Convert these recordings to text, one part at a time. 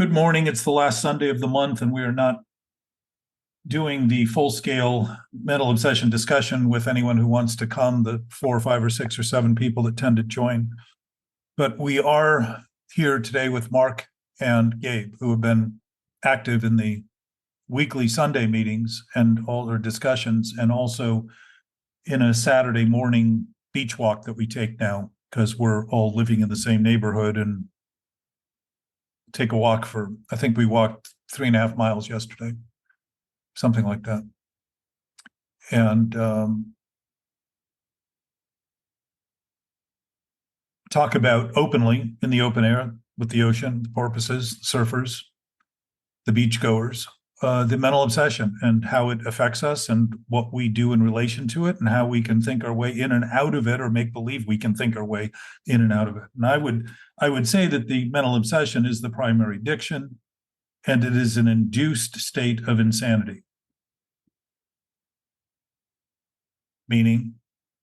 Good morning. It's the last Sunday of the month, and we are not doing the full-scale mental obsession discussion with anyone who wants to come, the 4 or 5 or 6 or 7 people that tend to join. But we are here today with Mark and Gabe, who have been active in the weekly Sunday meetings and all their discussions, and also in a Saturday morning beach walk that we take now, because we're all living in the same neighborhood and take a walk for, I think we walked 3.5 miles yesterday, something like that. And talk about openly in the open air with the ocean, the porpoises, the surfers, the beachgoers, the mental obsession and how it affects us and what we do in relation to it and how we can think our way in and out of it, or make believe we can think our way in and out of it. And I would say that the mental obsession is the primary addiction, and it is an induced state of insanity. Meaning,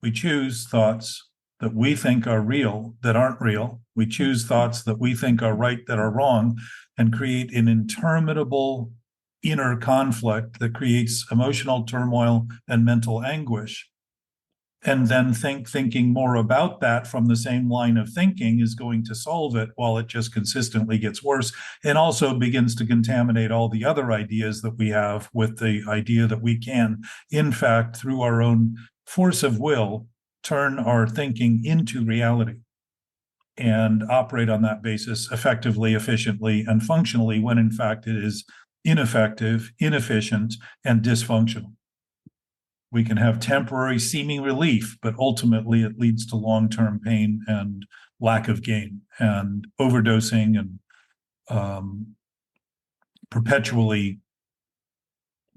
we choose thoughts that we think are real that aren't real. We choose thoughts that we think are right that are wrong, and create an interminable inner conflict that creates emotional turmoil and mental anguish. And then thinking more about that from the same line of thinking is going to solve it, while it just consistently gets worse, and also begins to contaminate all the other ideas that we have with the idea that we can, in fact, through our own force of will, turn our thinking into reality and operate on that basis effectively, efficiently, and functionally, when in fact it is ineffective, inefficient, and dysfunctional. We can have temporary seeming relief, but ultimately it leads to long-term pain and lack of gain and overdosing and perpetually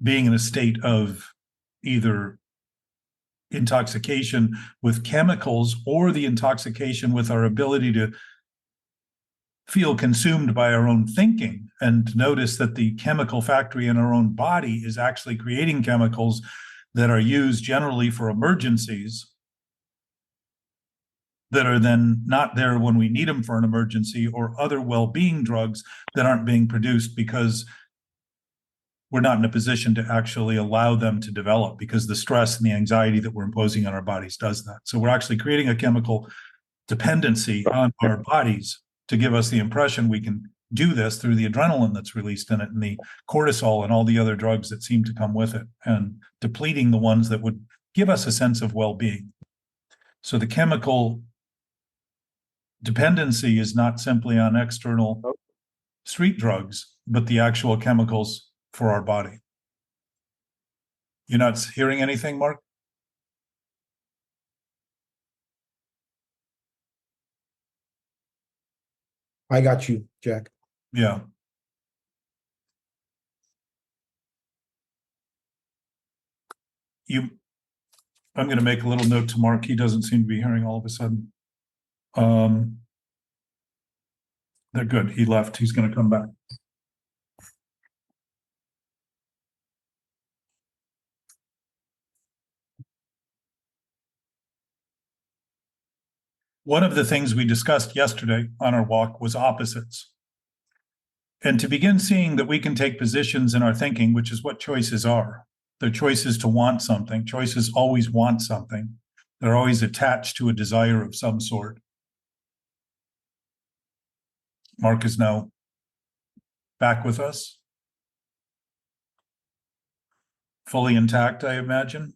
being in a state of either intoxication with chemicals or the intoxication with our ability to feel consumed by our own thinking, and notice that the chemical factory in our own body is actually creating chemicals that are used generally for emergencies that are then not there when we need them for an emergency, or other well-being drugs that aren't being produced because we're not in a position to actually allow them to develop, because the stress and the anxiety that we're imposing on our bodies does that. So we're actually creating a chemical dependency on our bodies to give us the impression we can do this through the adrenaline that's released in it, and the cortisol and all the other drugs that seem to come with it, and depleting the ones that would give us a sense of well-being. So the chemical dependency is not simply on external street drugs, but the actual chemicals for our body. You're not hearing anything, Mark? I got you, Jack. Yeah. I'm going to make a little note to Mark. He doesn't seem to be hearing all of a sudden. They're good. He left. He's going to come back. One of the things we discussed yesterday on our walk was opposites. And to begin seeing that we can take positions in our thinking, which is what choices are. They're choices to want something. Choices always want something. They're always attached to a desire of some sort. Mark is now back with us. Fully intact, I imagine.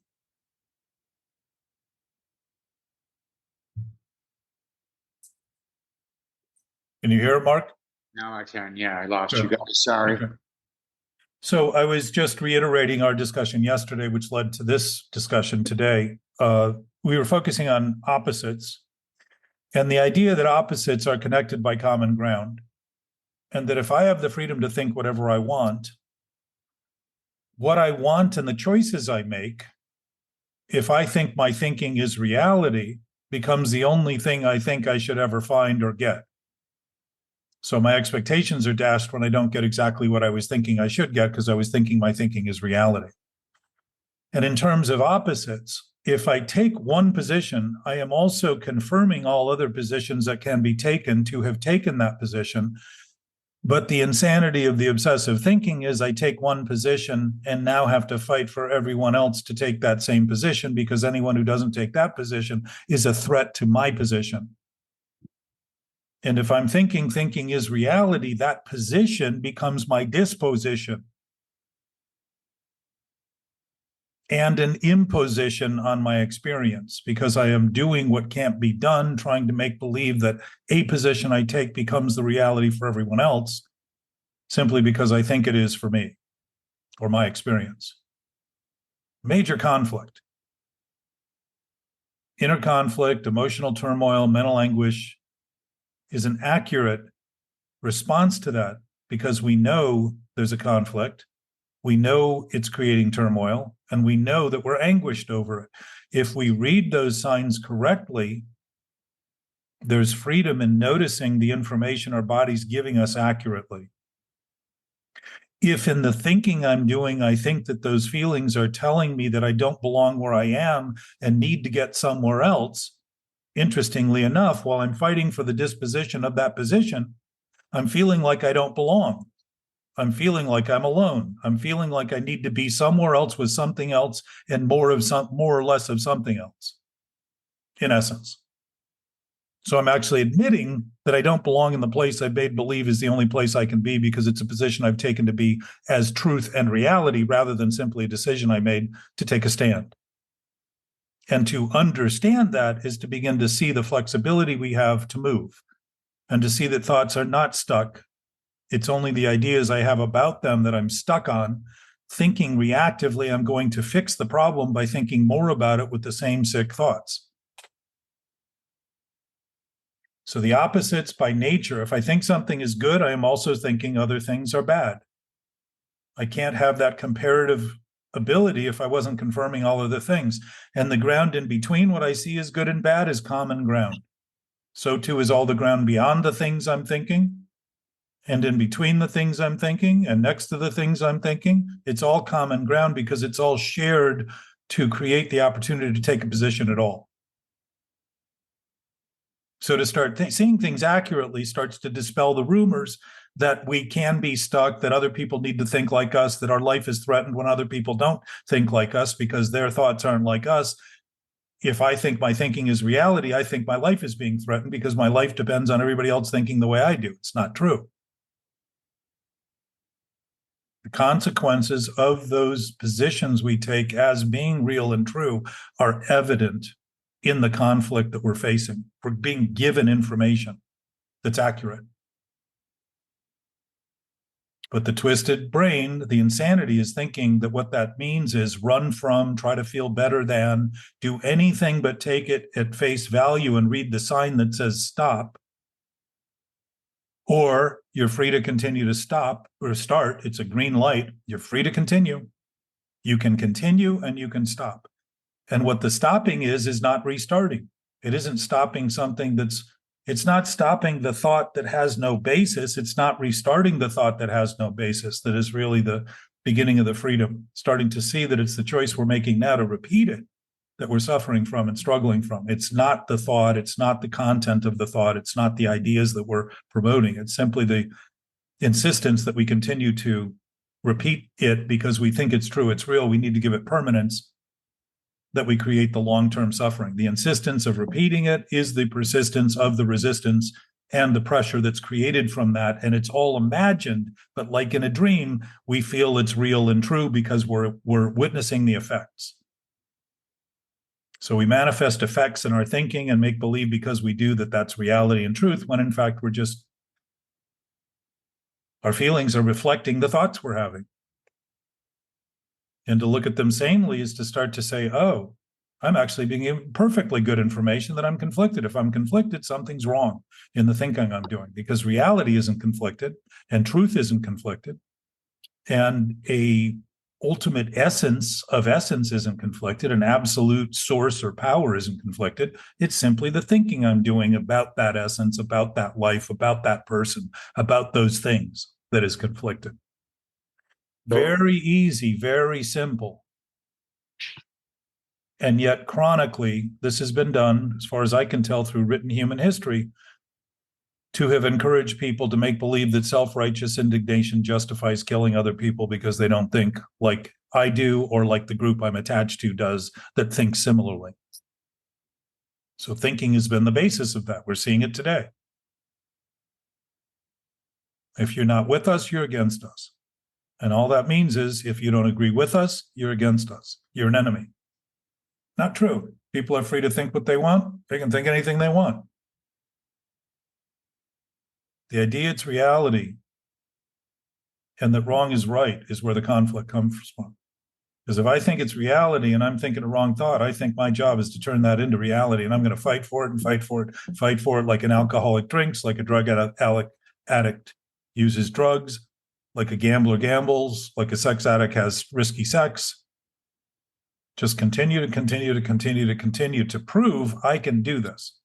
Can you hear it, Mark? Now I can. Yeah, I lost you guys. Sorry. Okay. So I was just reiterating our discussion yesterday, which led to this discussion today. We were focusing on opposites, and the idea that opposites are connected by common ground, and that if I have the freedom to think whatever I want, what I want and the choices I make, if I think my thinking is reality, becomes the only thing I think I should ever find or get. So my expectations are dashed when I don't get exactly what I was thinking I should get, because I was thinking my thinking is reality. And in terms of opposites, if I take one position, I am also confirming all other positions that can be taken to have taken that position, But the insanity of the obsessive thinking is I take one position and now have to fight for everyone else to take that same position, because anyone who doesn't take that position is a threat to my position. And if I'm thinking is reality, that position becomes my disposition and an imposition on my experience, because I am doing what can't be done, trying to make believe that a position I take becomes the reality for everyone else, simply because I think it is for me or my experience. Major conflict. Inner conflict, emotional turmoil, mental anguish is an accurate response to that, because we know there's a conflict. We know it's creating turmoil, and we know that we're anguished over it. If we read those signs correctly, there's freedom in noticing the information our body's giving us accurately. If in the thinking I'm doing, I think that those feelings are telling me that I don't belong where I am and need to get somewhere else, interestingly enough, while I'm fighting for the disposition of that position, I'm feeling like I don't belong. I'm feeling like I'm alone. I'm feeling like I need to be somewhere else with something else and more or less of something else, in essence. So I'm actually admitting that I don't belong in the place I made believe is the only place I can be, because it's a position I've taken to be as truth and reality, rather than simply a decision I made to take a stand. And to understand that is to begin to see the flexibility we have to move, and to see that thoughts are not stuck. It's only the ideas I have about them that I'm stuck on. Thinking reactively, I'm going to fix the problem by thinking more about it with the same sick thoughts. So the opposites by nature. If I think something is good, I am also thinking other things are bad. I can't have that comparative ability if I wasn't confirming all of the things. And the ground in between what I see as good and bad is common ground. So too is all the ground beyond the things I'm thinking, and in between the things I'm thinking, and next to the things I'm thinking. It's all common ground, because it's all shared to create the opportunity to take a position at all. So to start seeing things accurately starts to dispel the rumors that we can be stuck, that other people need to think like us, that our life is threatened when other people don't think like us because their thoughts aren't like us. If I think my thinking is reality, I think my life is being threatened because my life depends on everybody else thinking the way I do. It's not true. The consequences of those positions we take as being real and true are evident in the conflict that we're facing. We're being given information that's accurate. But the twisted brain, the insanity, is thinking that what that means is run from, try to feel better than, do anything but take it at face value and read the sign that says stop. Or you're free to continue to stop or start. It's a green light. You're free to continue. You can continue and you can stop. And what the stopping is not restarting. It isn't stopping something it's not stopping the thought that has no basis. It's not restarting the thought that has no basis. That is really the beginning of the freedom, starting to see that it's the choice we're making now to repeat it that we're suffering from and struggling from. It's not the thought. It's not the content of the thought. It's not the ideas that we're promoting. It's simply the insistence that we continue to repeat it because we think it's true, it's real, we need to give it permanence, that we create the long-term suffering. The insistence of repeating it is the persistence of the resistance and the pressure that's created from that. And it's all imagined, but like in a dream, we feel it's real and true because we're witnessing the effects. So we manifest effects in our thinking and make believe because we do that that's reality and truth, when in fact our feelings are reflecting the thoughts we're having. And to look at them sanely is to start to say, oh, I'm actually being given perfectly good information that I'm conflicted. If I'm conflicted, something's wrong in the thinking I'm doing, because reality isn't conflicted and truth isn't conflicted. And a ultimate essence of essence isn't conflicted. An absolute source or power isn't conflicted. It's simply the thinking I'm doing about that essence, about that life, about that person, about those things that is conflicted. Very easy, very simple. And yet chronically, this has been done, as far as I can tell, through written human history, to have encouraged people to make believe that self-righteous indignation justifies killing other people because they don't think like I do or like the group I'm attached to does that thinks similarly. So thinking has been the basis of that. We're seeing it today. If you're not with us, you're against us. And all that means is if you don't agree with us, you're against us. You're an enemy. Not true. People are free to think what they want. They can think anything they want. The idea it's reality and that wrong is right is where the conflict comes from. Because if I think it's reality and I'm thinking a wrong thought, I think my job is to turn that into reality. And I'm going to fight for it and fight for it, fight for it like an alcoholic drinks, like a drug addict uses drugs, like a gambler gambles, like a sex addict has risky sex. Just continue to prove I can do this.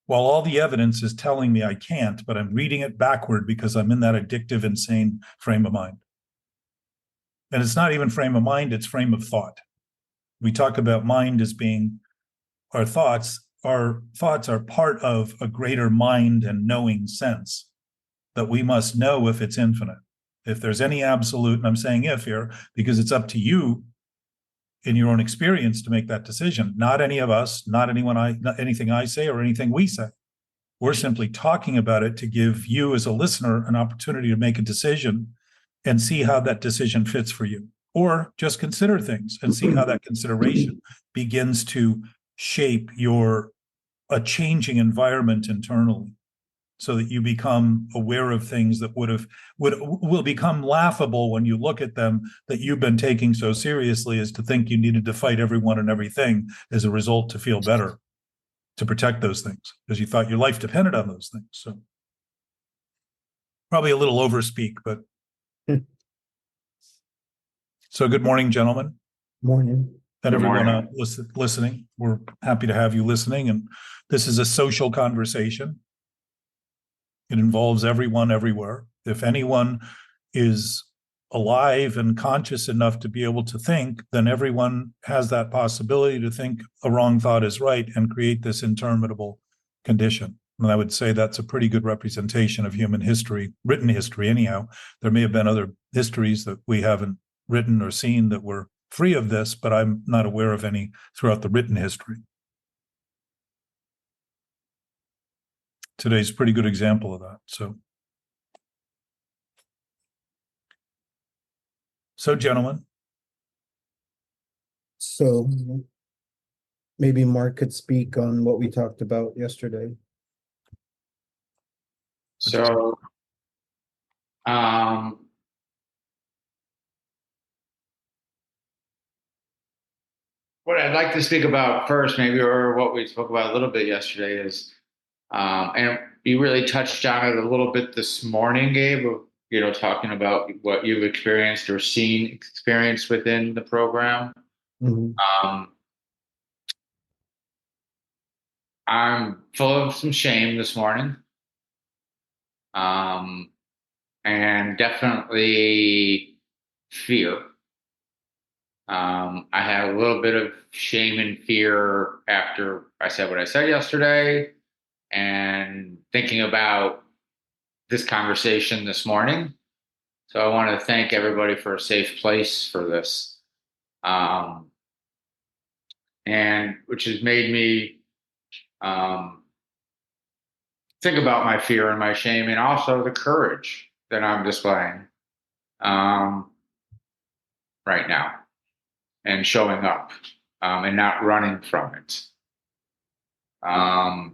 While all the evidence is telling me I can't, but I'm reading it backward because I'm in that addictive, insane frame of mind. And it's not even frame of mind, it's frame of thought. We talk about mind as being our thoughts. Our thoughts are part of a greater mind and knowing sense that we must know if it's infinite. If there's any absolute, and I'm saying if here, because it's up to you in your own experience to make that decision. Not any of us, not anything I say or anything we say. We're simply talking about it to give you as a listener an opportunity to make a decision and see how that decision fits for you. Or just consider things and see how that consideration begins to shape a changing environment internally so that you become aware of things that will become laughable when you look at them that you've been taking so seriously as to think you needed to fight everyone and everything as a result to feel better, to protect those things, because you thought your life depended on those things. So probably a little overspeak, but so good morning, gentlemen. Morning. And Good everyone morning. listening. We're happy to have you listening. And this is a social conversation. It involves everyone everywhere. If anyone is alive and conscious enough to be able to think, then everyone has that possibility to think a wrong thought is right and create this interminable condition. And I would say that's a pretty good representation of human history, written history anyhow. There may have been other histories that we haven't written or seen that were free of this, but I'm not aware of any throughout the written history. Today's a pretty good example of that. So gentlemen. So maybe Mark could speak on what we talked about yesterday. So, what I'd like to speak about first, maybe, or what we spoke about a little bit yesterday is, and you really touched on it a little bit this morning, Gabe, of, talking about what you've experienced or experienced within the program. Mhm. I'm full of some shame this morning. And definitely fear. I had a little bit of shame and fear after I said what I said yesterday and thinking about this conversation this morning. So I want to thank everybody for a safe place for this. And which has made me think about my fear and my shame and also the courage that I'm displaying right now and showing up and not running from it. I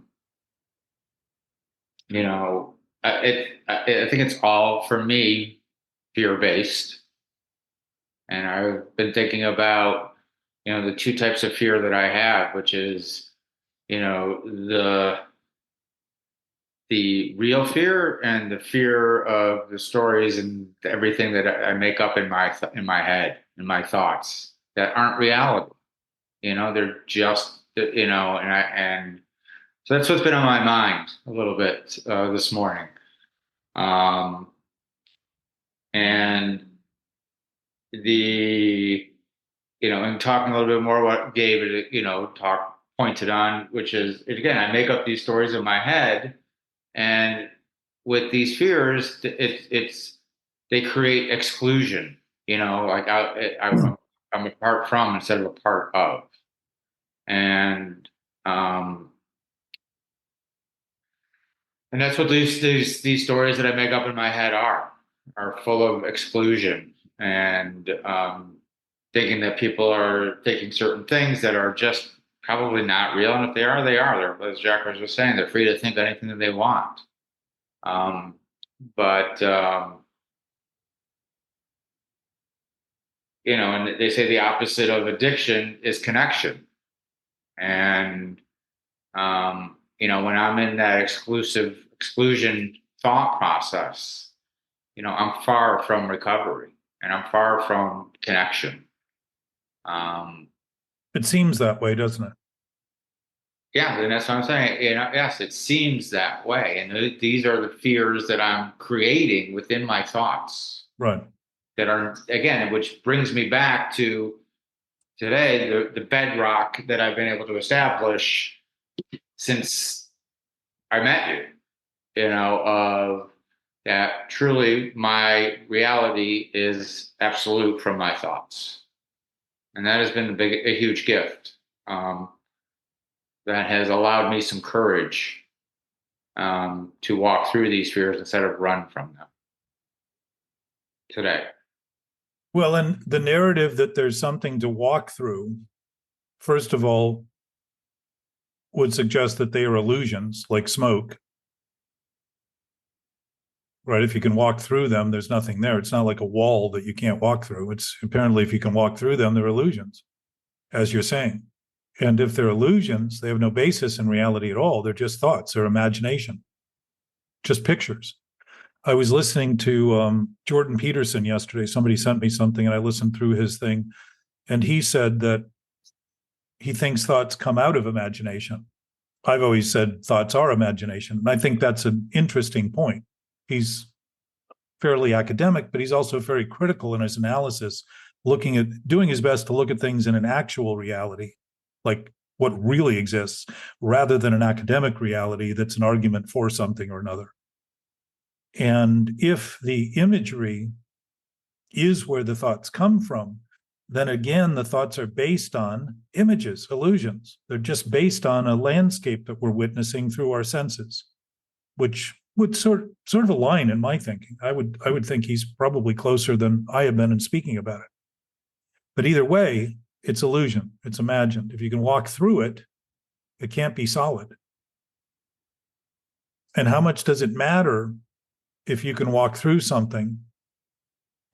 think it's all for me fear-based, and I've been thinking about the two types of fear that I have, which is the real fear and the fear of the stories and everything that I make up in my head, in my thoughts that aren't reality. They're just and so that's what's been on my mind a little bit this morning. And and talking a little bit more what Gabe, pointed on, which is, again, I make up these stories in my head And with these fears, they create exclusion. Like I'm apart from instead of a part of, and um, and that's what these stories that I make up in my head are full of exclusion and thinking that people are taking certain things that are just probably not real, and if they are, they are. As Jack was just saying, they're free to think anything that they want. Um, but and they say the opposite of addiction is connection. And when I'm in that exclusion thought process, I'm far from recovery and I'm far from connection. It seems that way, doesn't it? Yeah, and that's what I'm saying. Yes, it seems that way, and these are the fears that I'm creating within my thoughts. Right. That are, again, which brings me back to today, the bedrock that I've been able to establish since I met you, of that truly my reality is absolute from my thoughts. And that has been a huge gift that has allowed me some courage to walk through these fears instead of run from them today. Well, and the narrative that there's something to walk through, first of all, would suggest that they are illusions, like smoke. Right? If you can walk through them, there's nothing there. It's not like a wall that you can't walk through. It's apparently, if you can walk through them, they're illusions, as you're saying. And if they're illusions, they have no basis in reality at all. They're just thoughts or imagination, just pictures. I was listening to Jordan Peterson yesterday. Somebody sent me something and I listened through his thing. And he said that he thinks thoughts come out of imagination. I've always said thoughts are imagination. And I think that's an interesting point. He's fairly academic, but he's also very critical in his analysis, doing his best to look at things in an actual reality, like what really exists, rather than an academic reality that's an argument for something or another. And if the imagery is where the thoughts come from, then again, the thoughts are based on images, illusions. They're just based on a landscape that we're witnessing through our senses, which would sort of align in my thinking. I would think he's probably closer than I have been in speaking about it. But either way, it's illusion. It's imagined. If you can walk through it, it can't be solid. And how much does it matter if you can walk through something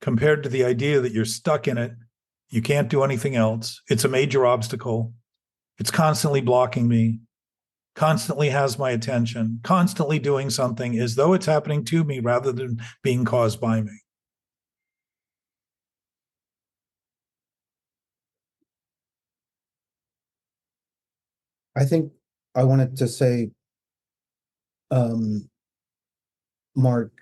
compared to the idea that you're stuck in it, you can't do anything else, it's a major obstacle, it's constantly blocking me, constantly has my attention, constantly doing something as though it's happening to me rather than being caused by me. I think I wanted to say, Mark,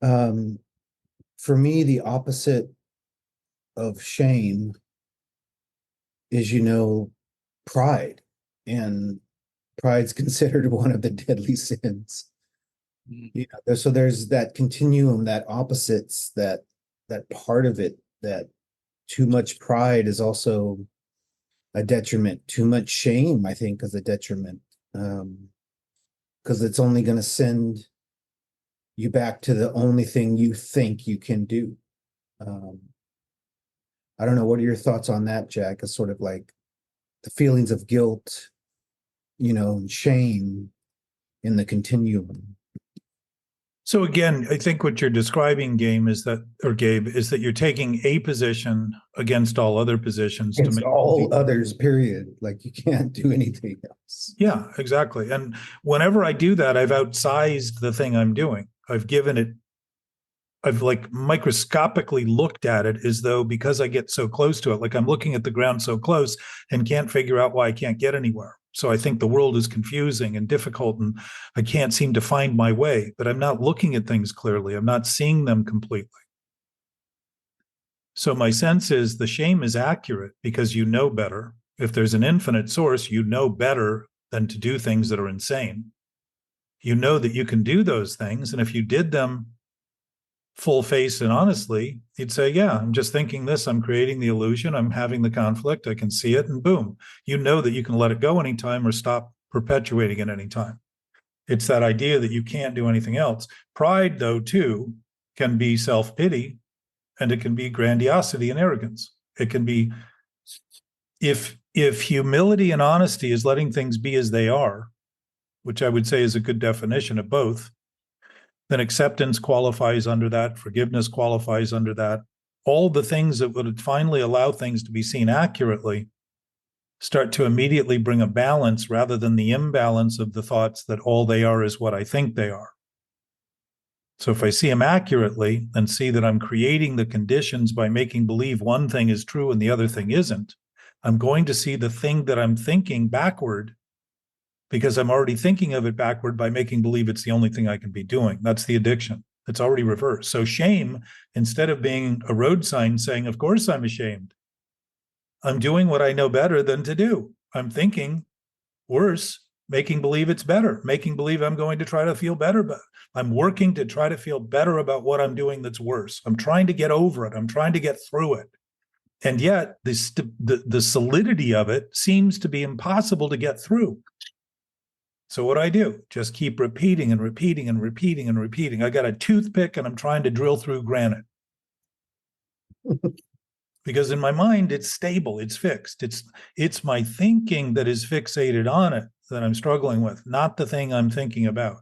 for me, the opposite of shame is, pride. And pride's considered one of the deadly sins. So there's that continuum, that opposites, that part of it, that too much pride is also a detriment. Too much shame, I think, is a detriment. Because it's only going to send you back to the only thing you think you can do. I don't know. What are your thoughts on that, Jack? It's sort of like the feelings of guilt, and shame in the continuum. So again, I think what you're describing, Gabe, is that you're taking a position against all other positions. It's all others, period. Like you can't do anything else. Yeah, exactly. And whenever I do that, I've outsized the thing I'm doing. I've like microscopically looked at it as though, because I get so close to it, like I'm looking at the ground so close and can't figure out why I can't get anywhere. So I think the world is confusing and difficult and I can't seem to find my way, but I'm not looking at things clearly. I'm not seeing them completely. So my sense is the shame is accurate because you know better. If there's an infinite source, you know better than to do things that are insane. You know that you can do those things. And if you did them full face and honestly, you'd say, yeah, I'm just thinking this. I'm creating the illusion. I'm having the conflict. I can see it. And boom, you know that you can let it go anytime or stop perpetuating it anytime. It's that idea that you can't do anything else. Pride, though, too, can be self-pity, and it can be grandiosity and arrogance. It can be, if humility and honesty is letting things be as they are, which I would say is a good definition of both, then acceptance qualifies under that, forgiveness qualifies under that. All the things that would finally allow things to be seen accurately start to immediately bring a balance rather than the imbalance of the thoughts that all they are is what I think they are. So if I see them accurately and see that I'm creating the conditions by making believe one thing is true and the other thing isn't, I'm going to see the thing that I'm thinking backward because I'm already thinking of it backward by making believe it's the only thing I can be doing. That's the addiction. It's already reversed. So shame, instead of being a road sign saying, of course I'm ashamed, I'm doing what I know better than to do. I'm thinking worse, making believe it's better, making believe I'm going to try to feel better, but I'm working to try to feel better about what I'm doing that's worse. I'm trying to get over it. I'm trying to get through it. And yet the solidity of it seems to be impossible to get through. So what do? Just keep repeating and repeating and repeating and repeating. I got a toothpick and I'm trying to drill through granite. Because in my mind, it's stable, it's fixed. It's my thinking that is fixated on it that I'm struggling with, not the thing I'm thinking about.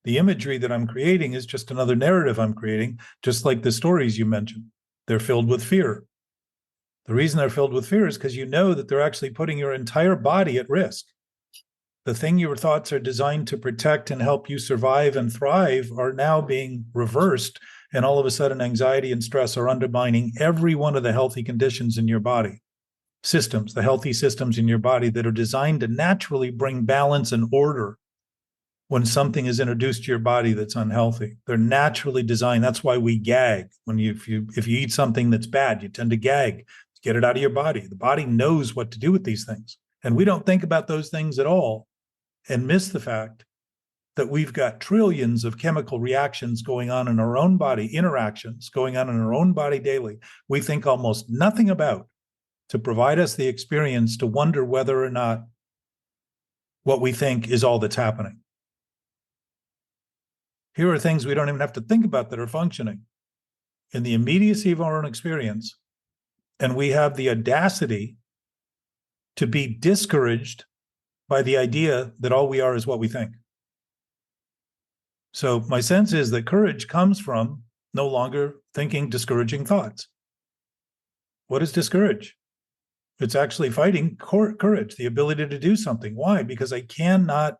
The imagery that I'm creating is just another narrative I'm creating, just like the stories you mentioned. They're filled with fear. The reason they're filled with fear is because you know that they're actually putting your entire body at risk. The thing your thoughts are designed to protect and help you survive and thrive are now being reversed. And all of a sudden, anxiety and stress are undermining every one of the healthy conditions in your body. Systems, the healthy systems in your body that are designed to naturally bring balance and order when something is introduced to your body that's unhealthy. They're naturally designed. That's why we gag. If you eat something that's bad, you tend to gag to get it out of your body. The body knows what to do with these things. And we don't think about those things at all and miss the fact that we've got trillions of chemical reactions going on in our own body, interactions going on in our own body daily. We think almost nothing about to provide us the experience to wonder whether or not what we think is all that's happening. Here are things we don't even have to think about that are functioning in the immediacy of our own experience. And we have the audacity to be discouraged by the idea that all we are is what we think. So my sense is that courage comes from no longer thinking discouraging thoughts. What is discourage? It's actually fighting courage, the ability to do something. Why? Because I cannot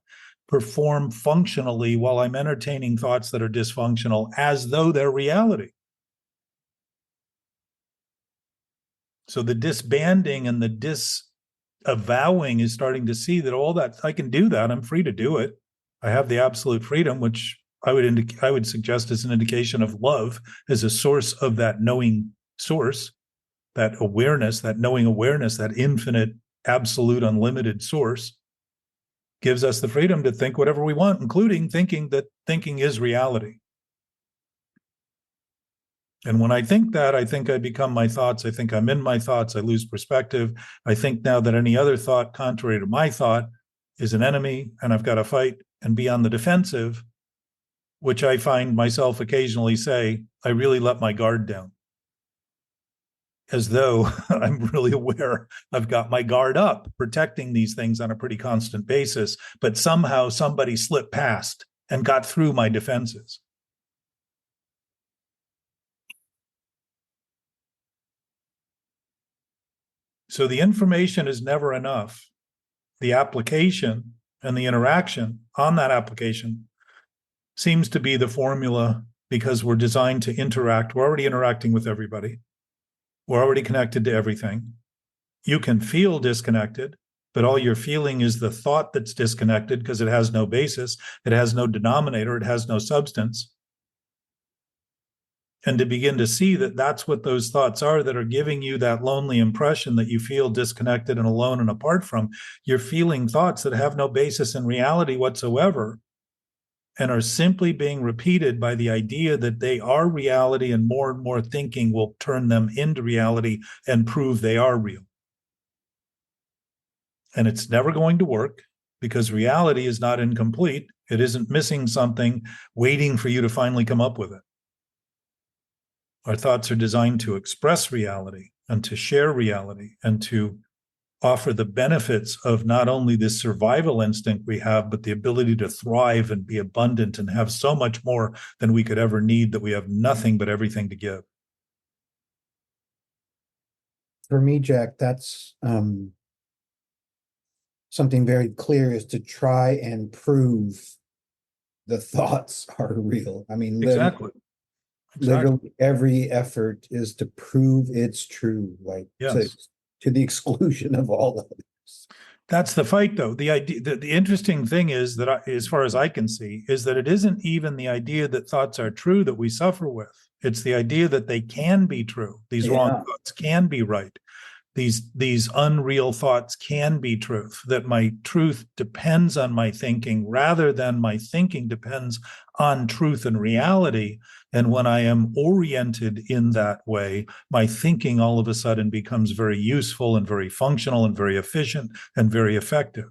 perform functionally while I'm entertaining thoughts that are dysfunctional as though they're reality. So the disbanding and the disavowing is starting to see that all that, I can do that. I'm free to do it. I have the absolute freedom, which I would suggest is an indication of love as a source of that knowing source, that awareness, that knowing awareness, that infinite, absolute, unlimited source gives us the freedom to think whatever we want, including thinking that thinking is reality. And when I think that, I think I become my thoughts. I think I'm in my thoughts. I lose perspective. I think now that any other thought contrary to my thought is an enemy, and I've got to fight and be on the defensive, which I find myself occasionally say, I really let my guard down. As though I'm really aware I've got my guard up, protecting these things on a pretty constant basis, but somehow somebody slipped past and got through my defenses. So the information is never enough. The application and the interaction on that application seems to be the formula because we're designed to interact. We're already interacting with everybody. We're already connected to everything. You can feel disconnected, but all you're feeling is the thought that's disconnected because it has no basis, it has no denominator, it has no substance. And to begin to see that that's what those thoughts are that are giving you that lonely impression that you feel disconnected and alone and apart from, you're feeling thoughts that have no basis in reality whatsoever. and are simply being repeated by the idea that they are reality, and more thinking will turn them into reality and prove they are real. And it's never going to work, because reality is not incomplete. It isn't missing something waiting for you to finally come up with it. Our thoughts are designed to express reality and to share reality and to offer the benefits of not only this survival instinct we have, but the ability to thrive and be abundant and have so much more than we could ever need, that we have nothing but everything to give. For me, Jack, that's something very clear, is to try and prove the thoughts are real. I mean, Exactly. literally every effort is to prove it's true, like Yes. to the exclusion of all others. That's the fight, though. The idea, the interesting thing is that, as far as I can see, is that it isn't even the idea that thoughts are true that we suffer with. It's the idea that they can be true. These wrong thoughts can be right. These unreal thoughts can be truth, that my truth depends on my thinking rather than my thinking depends on truth and reality. And when I am oriented in that way, my thinking all of a sudden becomes very useful and very functional and very efficient and very effective.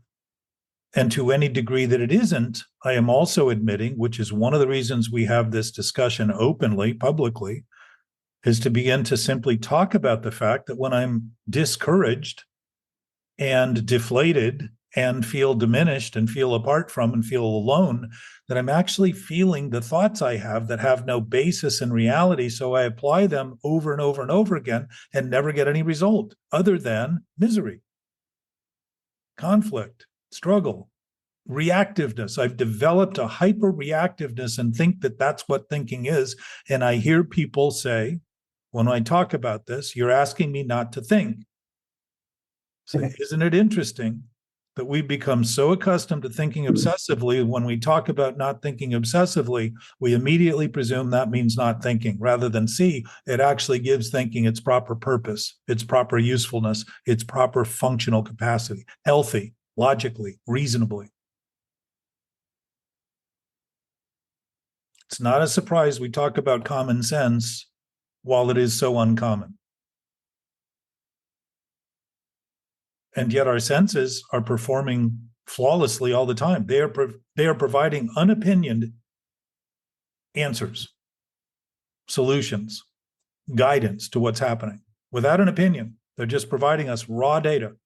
And to any degree that it isn't, I am also admitting, which is one of the reasons we have this discussion openly, publicly, is to begin to simply talk about the fact that when I'm discouraged and deflated and feel diminished and feel apart from and feel alone, that I'm actually feeling the thoughts I have that have no basis in reality. So I apply them over and over and over again and never get any result other than misery, conflict, struggle, reactiveness. I've developed a hyper reactiveness and think that that's what thinking is. And I hear people say, when I talk about this, you're asking me not to think. So isn't it interesting that we become so accustomed to thinking obsessively, when we talk about not thinking obsessively, we immediately presume that means not thinking, rather than see it actually gives thinking its proper purpose, its proper usefulness, its proper functional capacity, healthy, logically, reasonably. It's not a surprise we talk about common sense while it is so uncommon. And yet our senses are performing flawlessly all the time. They are providing unopinioned answers, solutions, guidance to what's happening without an opinion. They're just providing us raw data.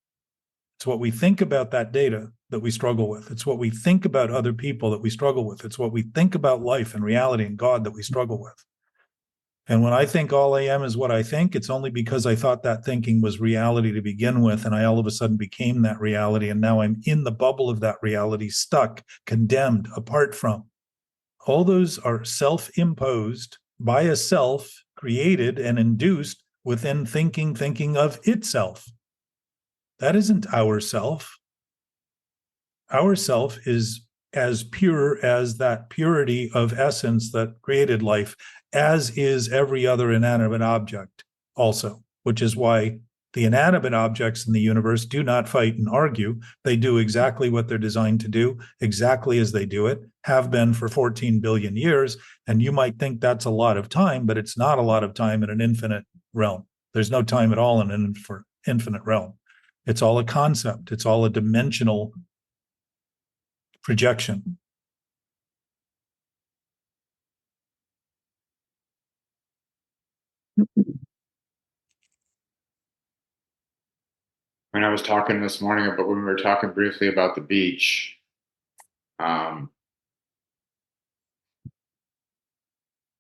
It's what we think about that data that we struggle with. It's what we think about other people that we struggle with. It's what we think about life and reality and God that we struggle with. And when I think all I am is what I think, it's only because I thought that thinking was reality to begin with, and I all of a sudden became that reality, and now I'm in the bubble of that reality, stuck, condemned, apart from. All those are self-imposed by a self, created and induced within thinking of itself. That isn't our self. Our self is as pure as that purity of essence that created life, as is every other inanimate object also, which is why the inanimate objects in the universe do not fight and argue. They do exactly what they're designed to do, exactly as they do it, have been for 14 billion years. And you might think that's a lot of time, but it's not a lot of time in an infinite realm. There's no time at all in an infinite realm. It's all a concept. It's all a dimensional projection. When I was talking this morning about, when we were talking briefly about the beach, um,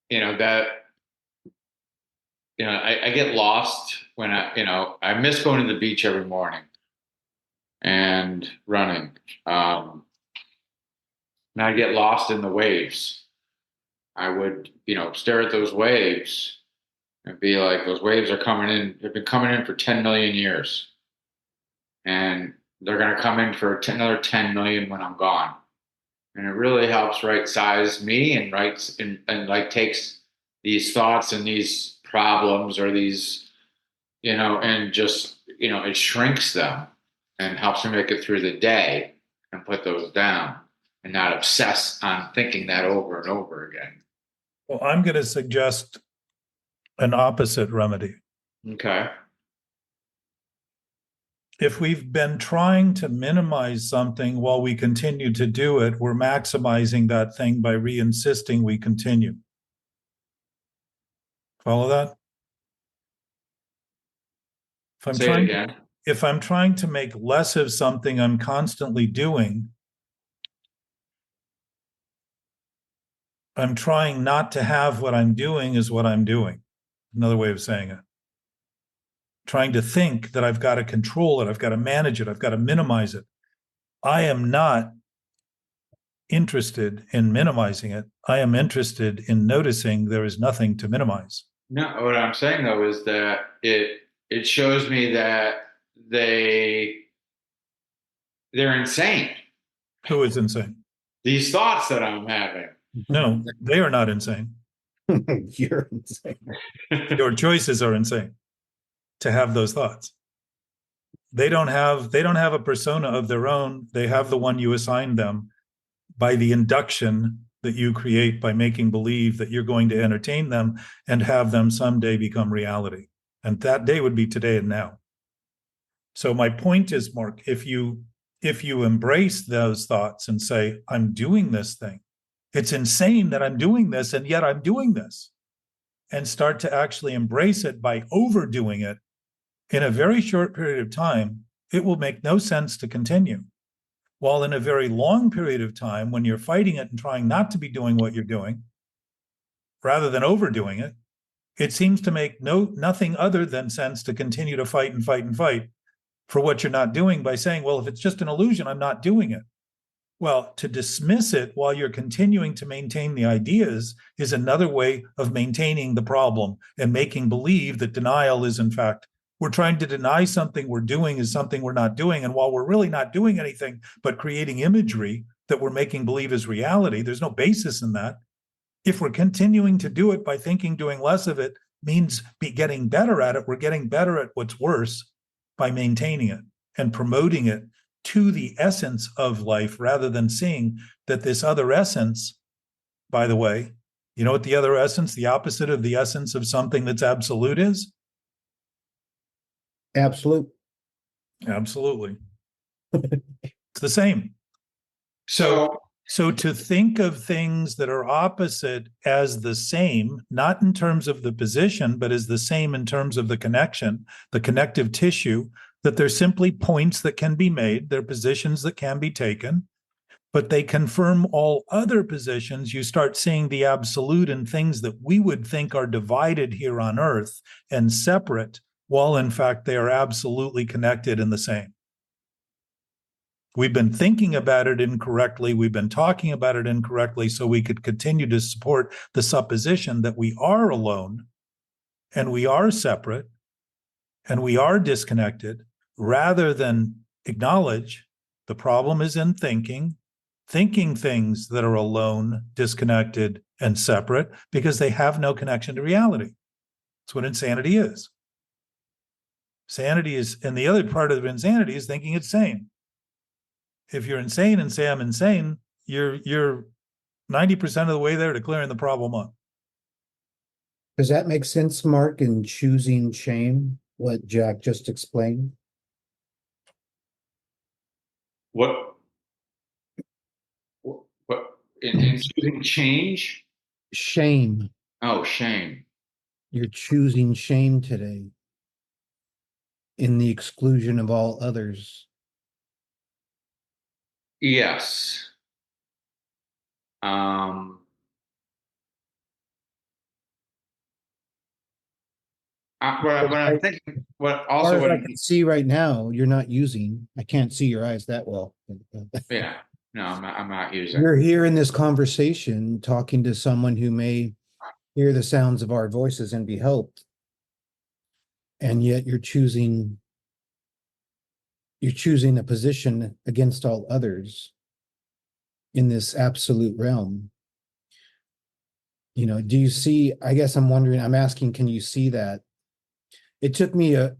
that, I get lost when I miss going to the beach every morning and running. And I get lost in the waves. I would, stare at those waves and be like, those waves are coming in. They've been coming in for 10 million years. And they're going to come in for another 10 million when I'm gone. And it really helps right size me and like takes these thoughts and these problems or these, and just, it shrinks them and helps me make it through the day and put those down. and not obsess on thinking that over and over again. Well, I'm going to suggest an opposite remedy. Okay. If we've been trying to minimize something while we continue to do it, we're maximizing that thing by re-insisting we continue. Follow that? Say it again. If I'm trying to make less of something I'm constantly doing, I'm trying not to have what I'm doing is what I'm doing. Another way of saying it. Trying to think that I've got to control it, I've got to manage it, I've got to minimize it. I am not interested in minimizing it. I am interested in noticing there is nothing to minimize. No, what I'm saying though is that it shows me that they're insane. Who is insane? These thoughts that I'm having. No, they are not insane. You're insane. Your choices are insane to have those thoughts. They don't have a persona of their own. They have the one you assign them by the induction that you create by making believe that you're going to entertain them and have them someday become reality. And that day would be today and now. So my point is, Mark, if you embrace those thoughts and say, I'm doing this thing, it's insane that I'm doing this, and yet I'm doing this, and start to actually embrace it by overdoing it in a very short period of time, it will make no sense to continue. While in a very long period of time, when you're fighting it and trying not to be doing what you're doing, rather than overdoing it, it seems to make nothing other than sense to continue to fight and fight and fight for what you're not doing by saying, well, if it's just an illusion, I'm not doing it. Well, to dismiss it while you're continuing to maintain the ideas is another way of maintaining the problem and making believe that denial is, in fact, we're trying to deny something we're doing is something we're not doing. And while we're really not doing anything but creating imagery that we're making believe is reality, there's no basis in that. If we're continuing to do it by thinking doing less of it means getting better at it, we're getting better at what's worse by maintaining it and promoting it to the essence of life rather than seeing that this other essence, by the way, you know what the other essence, the opposite of the essence of something that's absolute is? Absolute. Absolutely. It's the same. So So to think of things that are opposite as the same, not in terms of the position, but as the same in terms of the connection, the connective tissue, that they're simply points that can be made, they're positions that can be taken, but they confirm all other positions. You start seeing the absolute in things that we would think are divided here on earth and separate, while in fact they are absolutely connected and the same. We've been thinking about it incorrectly. We've been talking about it incorrectly, so we could continue to support the supposition that we are alone and we are separate and we are disconnected, rather than acknowledge the problem is in thinking things that are alone, disconnected, and separate because they have no connection to reality. That's what insanity is. Sanity is, and the other part of insanity is thinking it's sane. If you're insane and say I'm insane, you're 90% of the way there to clearing the problem up. Does that make sense, Mark, in choosing shame, what Jack just explained? what in choosing change? Shame. Oh, shame. You're choosing shame today in the exclusion of all others. Yes. What I'm thinking, what also As what I can see right now, you're not using. I can't see your eyes that well. yeah, no, I'm not using. You're here in this conversation talking to someone who may hear the sounds of our voices and be helped. And yet you're choosing a position against all others in this absolute realm. You know, do you see, I guess I'm wondering, I'm asking, can you see that? It took me a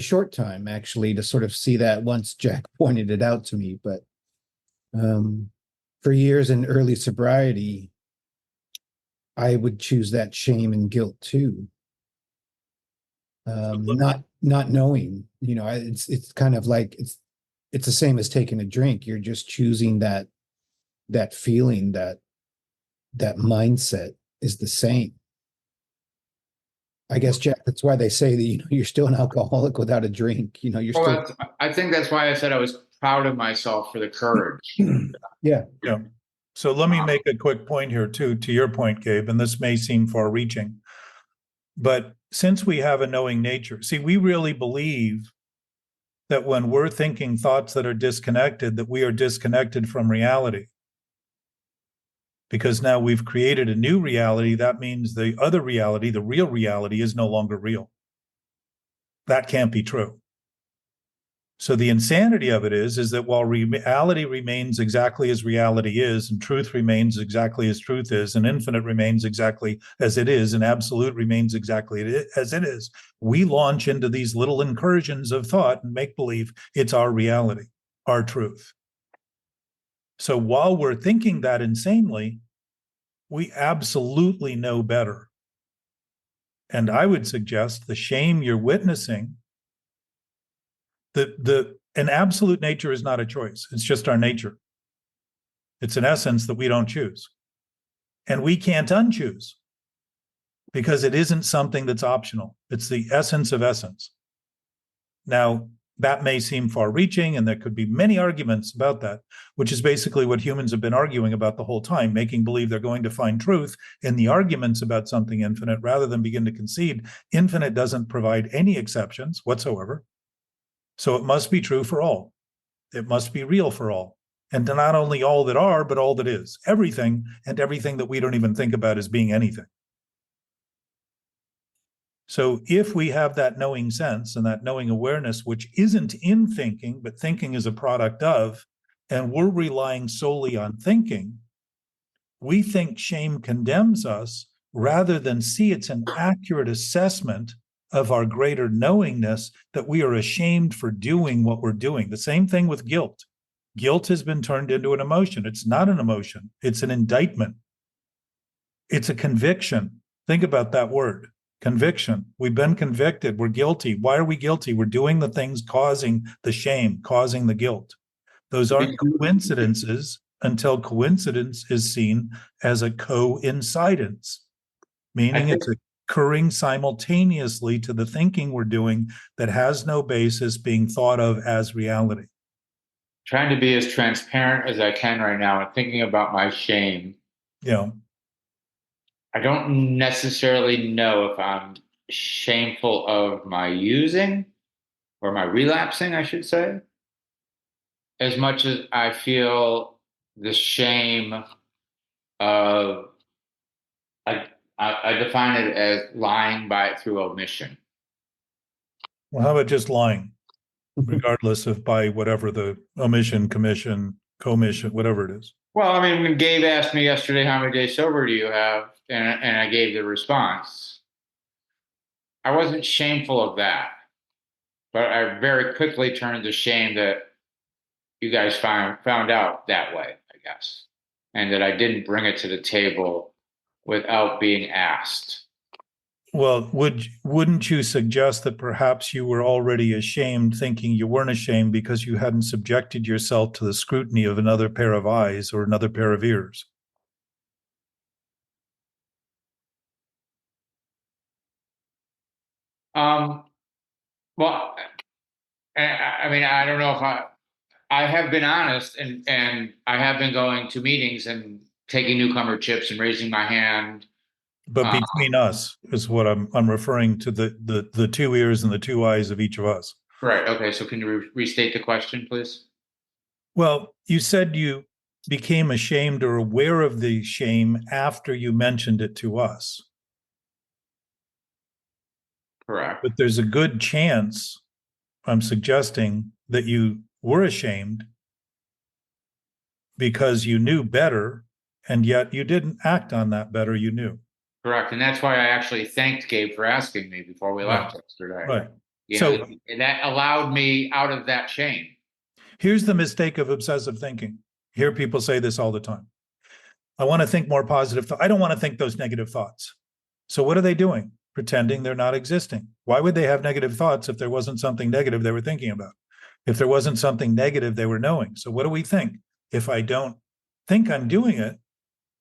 short time actually to sort of see that once Jack pointed it out to me, but for years in early sobriety, I would choose that shame and guilt too. Not knowing, it's kind of like it's the same as taking a drink. You're just choosing that feeling, that mindset is the same. I guess, Jack, that's why they say that, you're still an alcoholic without a drink. You're Well, still. I think that's why I said I was proud of myself for the courage. Yeah. Yeah. So let me make a quick point here too, to your point, Gabe, and this may seem far reaching, but since we have a knowing nature, see, we really believe that when we're thinking thoughts that are disconnected, that we are disconnected from reality. Because now we've created a new reality, that means the other reality, the real reality, is no longer real. That can't be true. So the insanity of it is that while reality remains exactly as reality is, and truth remains exactly as truth is, and infinite remains exactly as it is, and absolute remains exactly as it is, we launch into these little incursions of thought and make believe it's our reality, our truth. So while we're thinking that insanely, we absolutely know better. And I would suggest the shame you're witnessing, an absolute nature is not a choice. It's just our nature. It's an essence that we don't choose. And we can't unchoose because it isn't something that's optional. It's the essence of essence. Now, that may seem far reaching, and there could be many arguments about that, which is basically what humans have been arguing about the whole time, making believe they're going to find truth in the arguments about something infinite rather than begin to concede infinite doesn't provide any exceptions whatsoever. So it must be true for all. It must be real for all. And not only all that are, but all that is. Everything, and everything that we don't even think about as being anything. So if we have that knowing sense and that knowing awareness, which isn't in thinking, but thinking is a product of, and we're relying solely on thinking, we think shame condemns us rather than see it's an accurate assessment of our greater knowingness that we are ashamed for doing what we're doing. The same thing with guilt. Guilt has been turned into an emotion. It's not an emotion. It's an indictment. It's a conviction. Think about that word, conviction. We've been convicted. We're guilty. Why are we guilty? We're doing the things causing the shame, causing the guilt. Those aren't coincidences until coincidence is seen as a coincidence, meaning it's occurring simultaneously to the thinking we're doing that has no basis being thought of as reality. Trying to be as transparent as I can right now and thinking about my shame. Yeah. I don't necessarily know if I'm shameful of my using or my relapsing, I should say, as much as I feel the shame of, I define it as lying by it through omission. Well, how about just lying, regardless of by whatever the omission, commission, commission, whatever it is? Well, I mean, when Gabe asked me yesterday, how many days sober do you have? And I gave the response, I wasn't shameful of that, but I very quickly turned to shame that you guys found out that way, I guess, and that I didn't bring it to the table without being asked. Well, wouldn't you suggest that perhaps you were already ashamed, thinking you weren't ashamed because you hadn't subjected yourself to the scrutiny of another pair of eyes or another pair of ears? Well, I mean, I don't know if I have been honest, and I have been going to meetings and taking newcomer chips and raising my hand. But between us is what I'm referring to, the two ears and the two eyes of each of us. Right. Okay. So can you restate the question, please? Well, you said you became ashamed or aware of the shame after you mentioned it to us. Correct. But there's a good chance, I'm suggesting, that you were ashamed because you knew better, and yet you didn't act on that better you knew. Correct. And that's why I actually thanked Gabe for asking me before we left yesterday. Right. You So know, and that allowed me out of that shame. here's the mistake of obsessive thinking. hear people say this all the time. I want to think more positive. I don't want to think those negative thoughts. So what are they doing? Pretending they're not existing. Why would they have negative thoughts if there wasn't something negative they were thinking about? If there wasn't something negative they were knowing? So what do we think? If I don't think I'm doing it,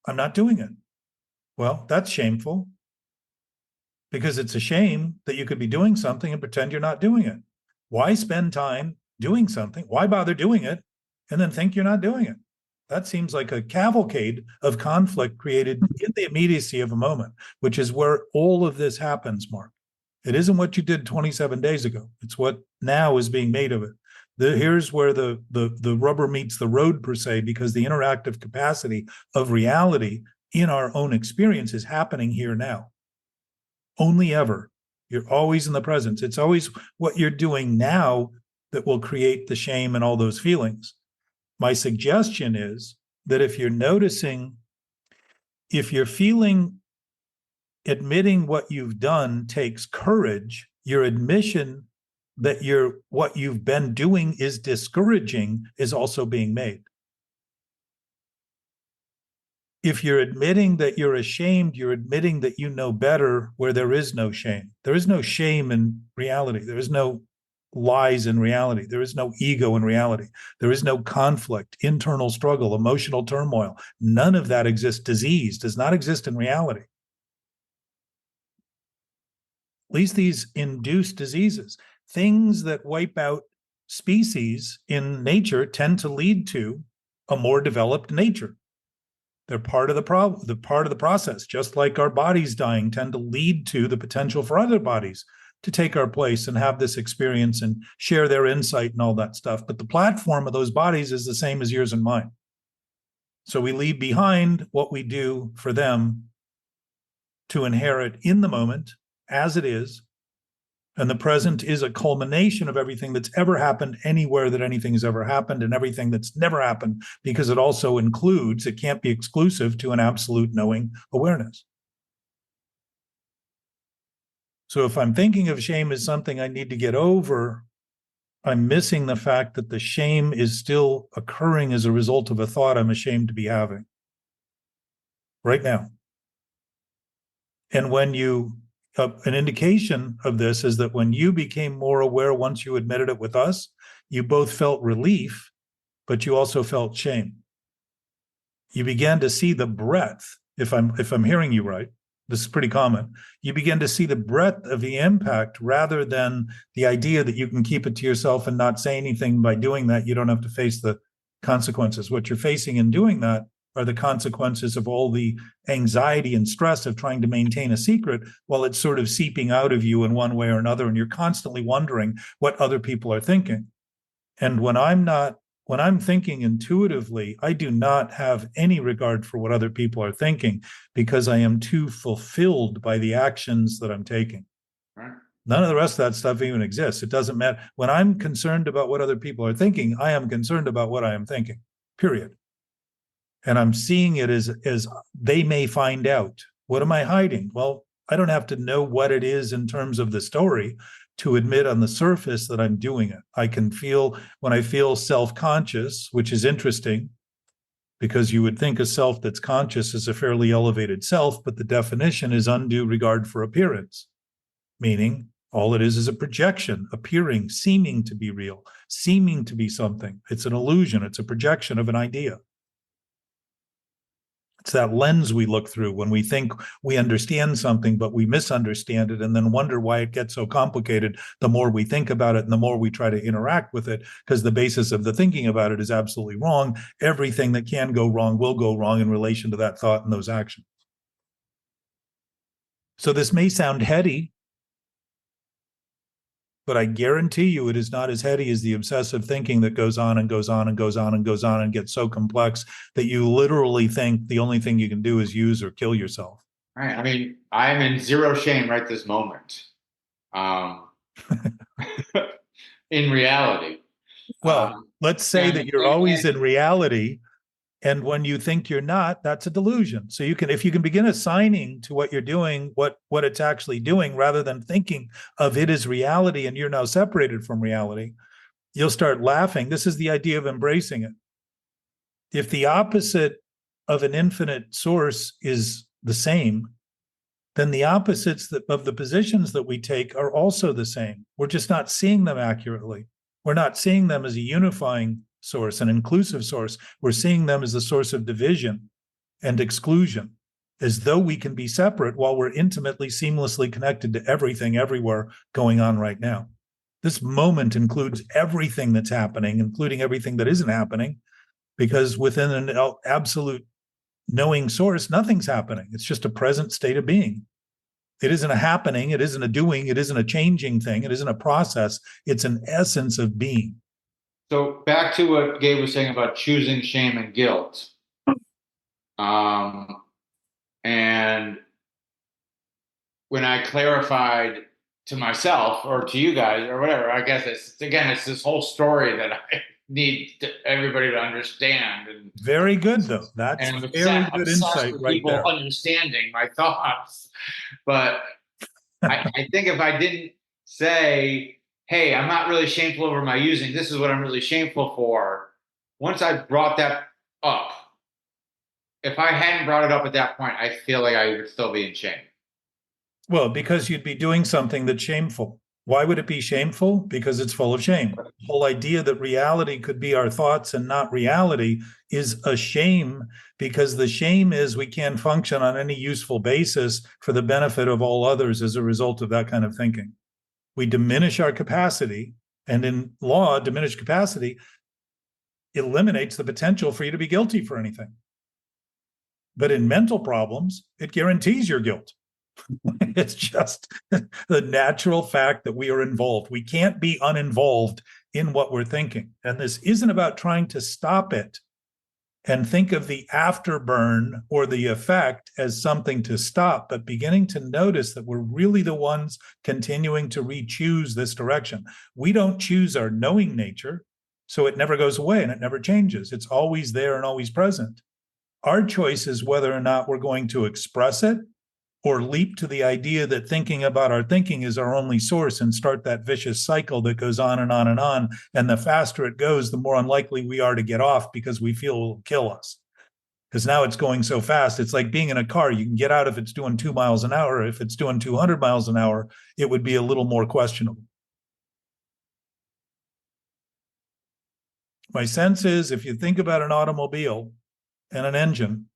I'm not doing it. Well, that's shameful, because it's a shame that you could be doing something and pretend you're not doing it. Why spend time doing something? Why bother doing it and then think you're not doing it? That seems like a cavalcade of conflict created in the immediacy of a moment, which is where all of this happens, Mark. It isn't what you did 27 days ago. It's what now is being made of it. Here's where the rubber meets the road, per se, because the interactive capacity of reality in our own experience is happening here now. Only ever. You're always in the present. It's always what you're doing now that will create the shame and all those feelings. My suggestion is that if you're noticing, if you're feeling, admitting what you've done takes courage, your admission that what you've been doing is discouraging is also being made. If you're admitting that you're ashamed, you're admitting that you know better where there is no shame. There is no shame in reality. There is no lies in reality. There is no ego in reality. There is no conflict, internal struggle, emotional turmoil. None of that exists. Disease does not exist in reality. At least these induced diseases, things that wipe out species in nature, tend to lead to a more developed nature. They're part of the problem, part of the process, just like our bodies dying tend to lead to the potential for other bodies to take our place and have this experience and share their insight and all that stuff. But the platform of those bodies is the same as yours and mine. So we leave behind what we do for them to inherit in the moment as it is. And the present is a culmination of everything that's ever happened anywhere that anything has ever happened, and everything that's never happened, because it also includes, it can't be exclusive to an absolute knowing awareness. So if I'm thinking of shame as something I need to get over, I'm missing the fact that the shame is still occurring as a result of a thought I'm ashamed to be having right now. And when an indication of this is that when you became more aware once you admitted it with us, you both felt relief, but you also felt shame. You began to see the breadth, if I'm hearing you right, this is pretty common. You begin to see the breadth of the impact rather than the idea that you can keep it to yourself and not say anything. By doing that, you don't have to face the consequences. What you're facing in doing that are the consequences of all the anxiety and stress of trying to maintain a secret while it's sort of seeping out of you in one way or another. And you're constantly wondering what other people are thinking. And when I'm thinking intuitively, I do not have any regard for what other people are thinking, because I am too fulfilled by the actions that I'm taking. Right. None of the rest of that stuff even exists. It doesn't matter. When I'm concerned about what other people are thinking, I am concerned about what I am thinking, period. And I'm seeing it as they may find out. What am I hiding? Well, I don't have to know what it is in terms of the story to admit on the surface that I'm doing it. I can feel, when I feel self-conscious, which is interesting, because you would think a self that's conscious is a fairly elevated self, but the definition is undue regard for appearance, meaning all it is a projection, appearing, seeming to be real, seeming to be something. It's an illusion. It's a projection of an idea. It's that lens we look through when we think we understand something, but we misunderstand it and then wonder why it gets so complicated the more we think about it and the more we try to interact with it, because the basis of the thinking about it is absolutely wrong. Everything that can go wrong will go wrong in relation to that thought and those actions. So this may sound heady, but I guarantee you it is not as heady as the obsessive thinking that goes on and goes on and goes on and goes on and gets so complex that you literally think the only thing you can do is use or kill yourself. Right. I mean, I'm in zero shame right this moment. In reality. Well, let's say that you're always in reality. And when you think you're not, that's a delusion. So if you can begin assigning to what you're doing, what it's actually doing, rather than thinking of it as reality and you're now separated from reality, you'll start laughing. This is the idea of embracing it. If the opposite of an infinite source is the same, then the opposites of the positions that we take are also the same. We're just not seeing them accurately. We're not seeing them as a unifying source, an inclusive source. We're seeing them as a source of division and exclusion, as though we can be separate while we're intimately, seamlessly connected to everything everywhere going on right now. This moment includes everything that's happening, including everything that isn't happening, because within an absolute knowing source, nothing's happening. It's just a present state of being. It isn't a happening. It isn't a doing. It isn't a changing thing. It isn't a process. It's an essence of being. So back to what Gabe was saying about choosing shame and guilt. And when I clarified to myself or to you guys or whatever, I guess it's this whole story that I need everybody to understand. And very good, though. That's very good insight right people there. Understanding my thoughts, but I think if I didn't say, "Hey, I'm not really shameful over my using. This is what I'm really shameful for." Once I brought that up, if I hadn't brought it up at that point, I feel like I would still be in shame. Well, because you'd be doing something that's shameful. Why would it be shameful? Because it's full of shame. The whole idea that reality could be our thoughts and not reality is a shame, because the shame is we can't function on any useful basis for the benefit of all others as a result of that kind of thinking. We diminish our capacity, and in law, diminished capacity eliminates the potential for you to be guilty for anything. But in mental problems, it guarantees your guilt. It's just the natural fact that we are involved. We can't be uninvolved in what we're thinking. And this isn't about trying to stop it and think of the afterburn or the effect as something to stop, but beginning to notice that we're really the ones continuing to re-choose this direction. We don't choose our knowing nature, so it never goes away and it never changes. It's always there and always present. Our choice is whether or not we're going to express it or leap to the idea that thinking about our thinking is our only source and start that vicious cycle that goes on and on and on. And the faster it goes, the more unlikely we are to get off because we feel it will kill us. Because now it's going so fast. It's like being in a car. You can get out if it's doing 2 miles an hour. If it's doing 200 miles an hour, it would be a little more questionable. My sense is if you think about an automobile and an engine,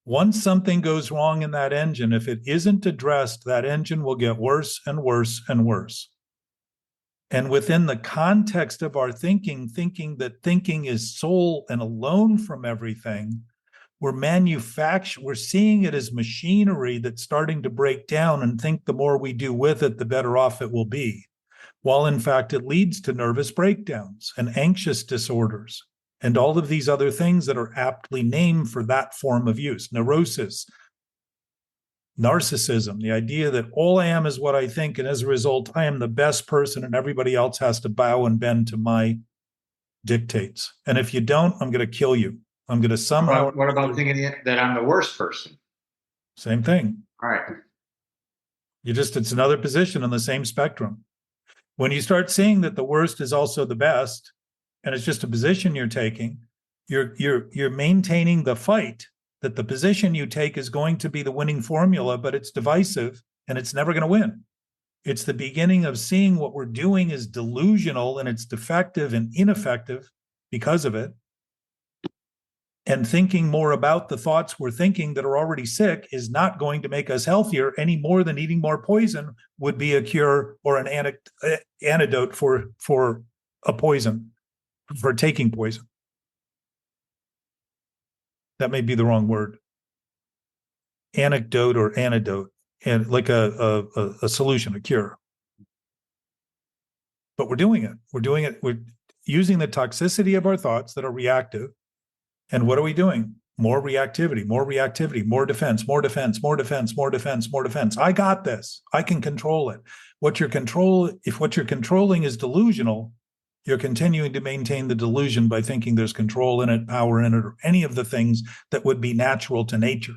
once something goes wrong in that engine, if it isn't addressed, that engine will get worse and worse and worse. And within the context of our thinking that thinking is sole and alone from everything, we're seeing it as machinery that's starting to break down and think the more we do with it, the better off it will be. While in fact, it leads to nervous breakdowns and anxious disorders and all of these other things that are aptly named for that form of use. Neurosis, narcissism, the idea that all I am is what I think, and as a result, I am the best person and everybody else has to bow and bend to my dictates. And if you don't, I'm going to kill you. I'm going to somehow... What about thinking that I'm the worst person? Same thing. All right. It's another position on the same spectrum. When you start seeing that the worst is also the best, and it's just a position you're taking, you're maintaining the fight that the position you take is going to be the winning formula, but it's divisive and it's never going to win. It's the beginning of seeing what we're doing is delusional and it's defective and ineffective because of it. And thinking more about the thoughts we're thinking that are already sick is not going to make us healthier any more than eating more poison would be a cure or an antidote for a poison, for taking poison. That may be the wrong word. Anecdote or antidote, and like a solution, a cure. But we're doing it. We're using the toxicity of our thoughts that are reactive. And what are we doing? More reactivity, more defense, more defense, more defense, more defense, more defense. I got this. I can control it. If what you're controlling is delusional, you're continuing to maintain the delusion by thinking there's control in it, power in it, or any of the things that would be natural to nature.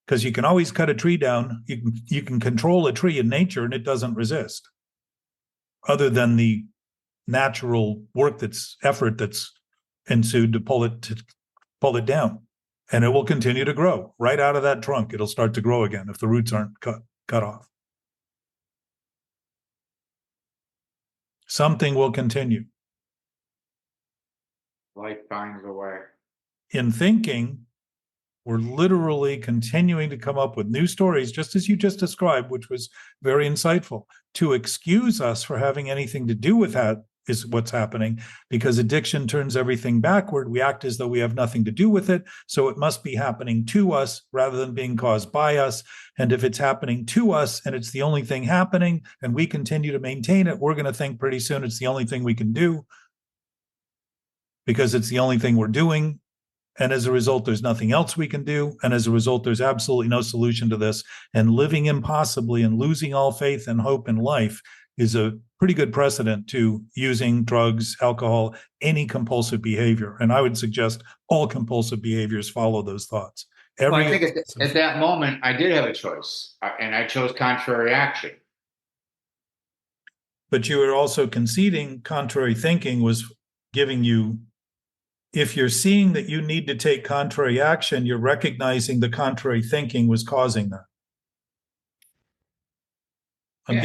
Because you can always cut a tree down. You can control a tree in nature and it doesn't resist. Other than the natural effort that's ensued to pull it down. And it will continue to grow right out of that trunk. It'll start to grow again if the roots aren't cut off. Something will continue. Life finds a way. In thinking, we're literally continuing to come up with new stories, just as you just described, which was very insightful, to excuse us for having anything to do with that is what's happening, because addiction turns everything backward. We act as though we have nothing to do with it. So it must be happening to us rather than being caused by us. And if it's happening to us and it's the only thing happening and we continue to maintain it, we're going to think pretty soon it's the only thing we can do because it's the only thing we're doing. And as a result, there's nothing else we can do. And as a result, there's absolutely no solution to this. And living impossibly and losing all faith and hope in life is a pretty good precedent to using drugs, alcohol, any compulsive behavior. And I would suggest all compulsive behaviors follow those thoughts. Well, I think at that moment, I did have a choice, and I chose contrary action. But you were also conceding contrary thinking was giving you, if you're seeing that you need to take contrary action, you're recognizing the contrary thinking was causing that. I'm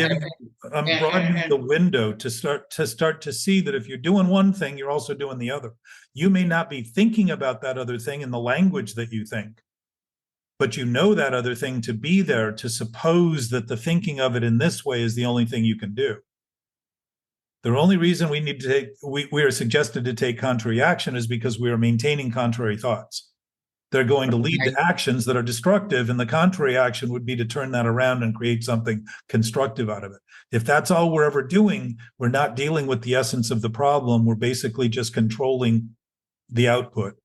broadening the window to start to see that if you're doing one thing, you're also doing the other. You may not be thinking about that other thing in the language that you think, but you know that other thing to be there, to suppose that the thinking of it in this way is the only thing you can do. The only reason we need to we are suggested to take contrary action is because we are maintaining contrary thoughts. They're going to lead to actions that are destructive, and the contrary action would be to turn that around and create something constructive out of it. If that's all we're ever doing, we're not dealing with the essence of the problem. We're basically just controlling the output.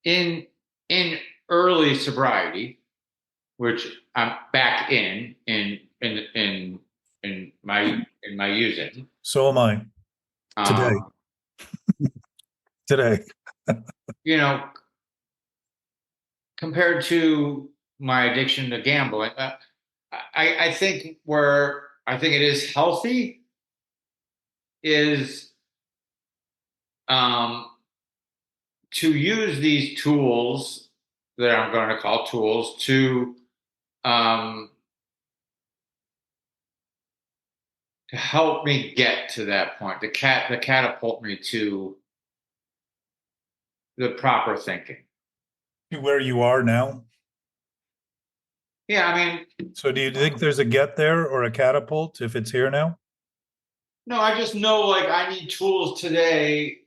In early sobriety, which I'm back in my using. So am I today. Today. You know, compared to my addiction to gambling, I think where I think it is healthy is to use these tools that I'm going to call tools to help me get to that point, to catapult me to the proper thinking. Where you are now? Yeah, I mean. So do you think there's a get there or a catapult if it's here now? No, I just know like I need tools today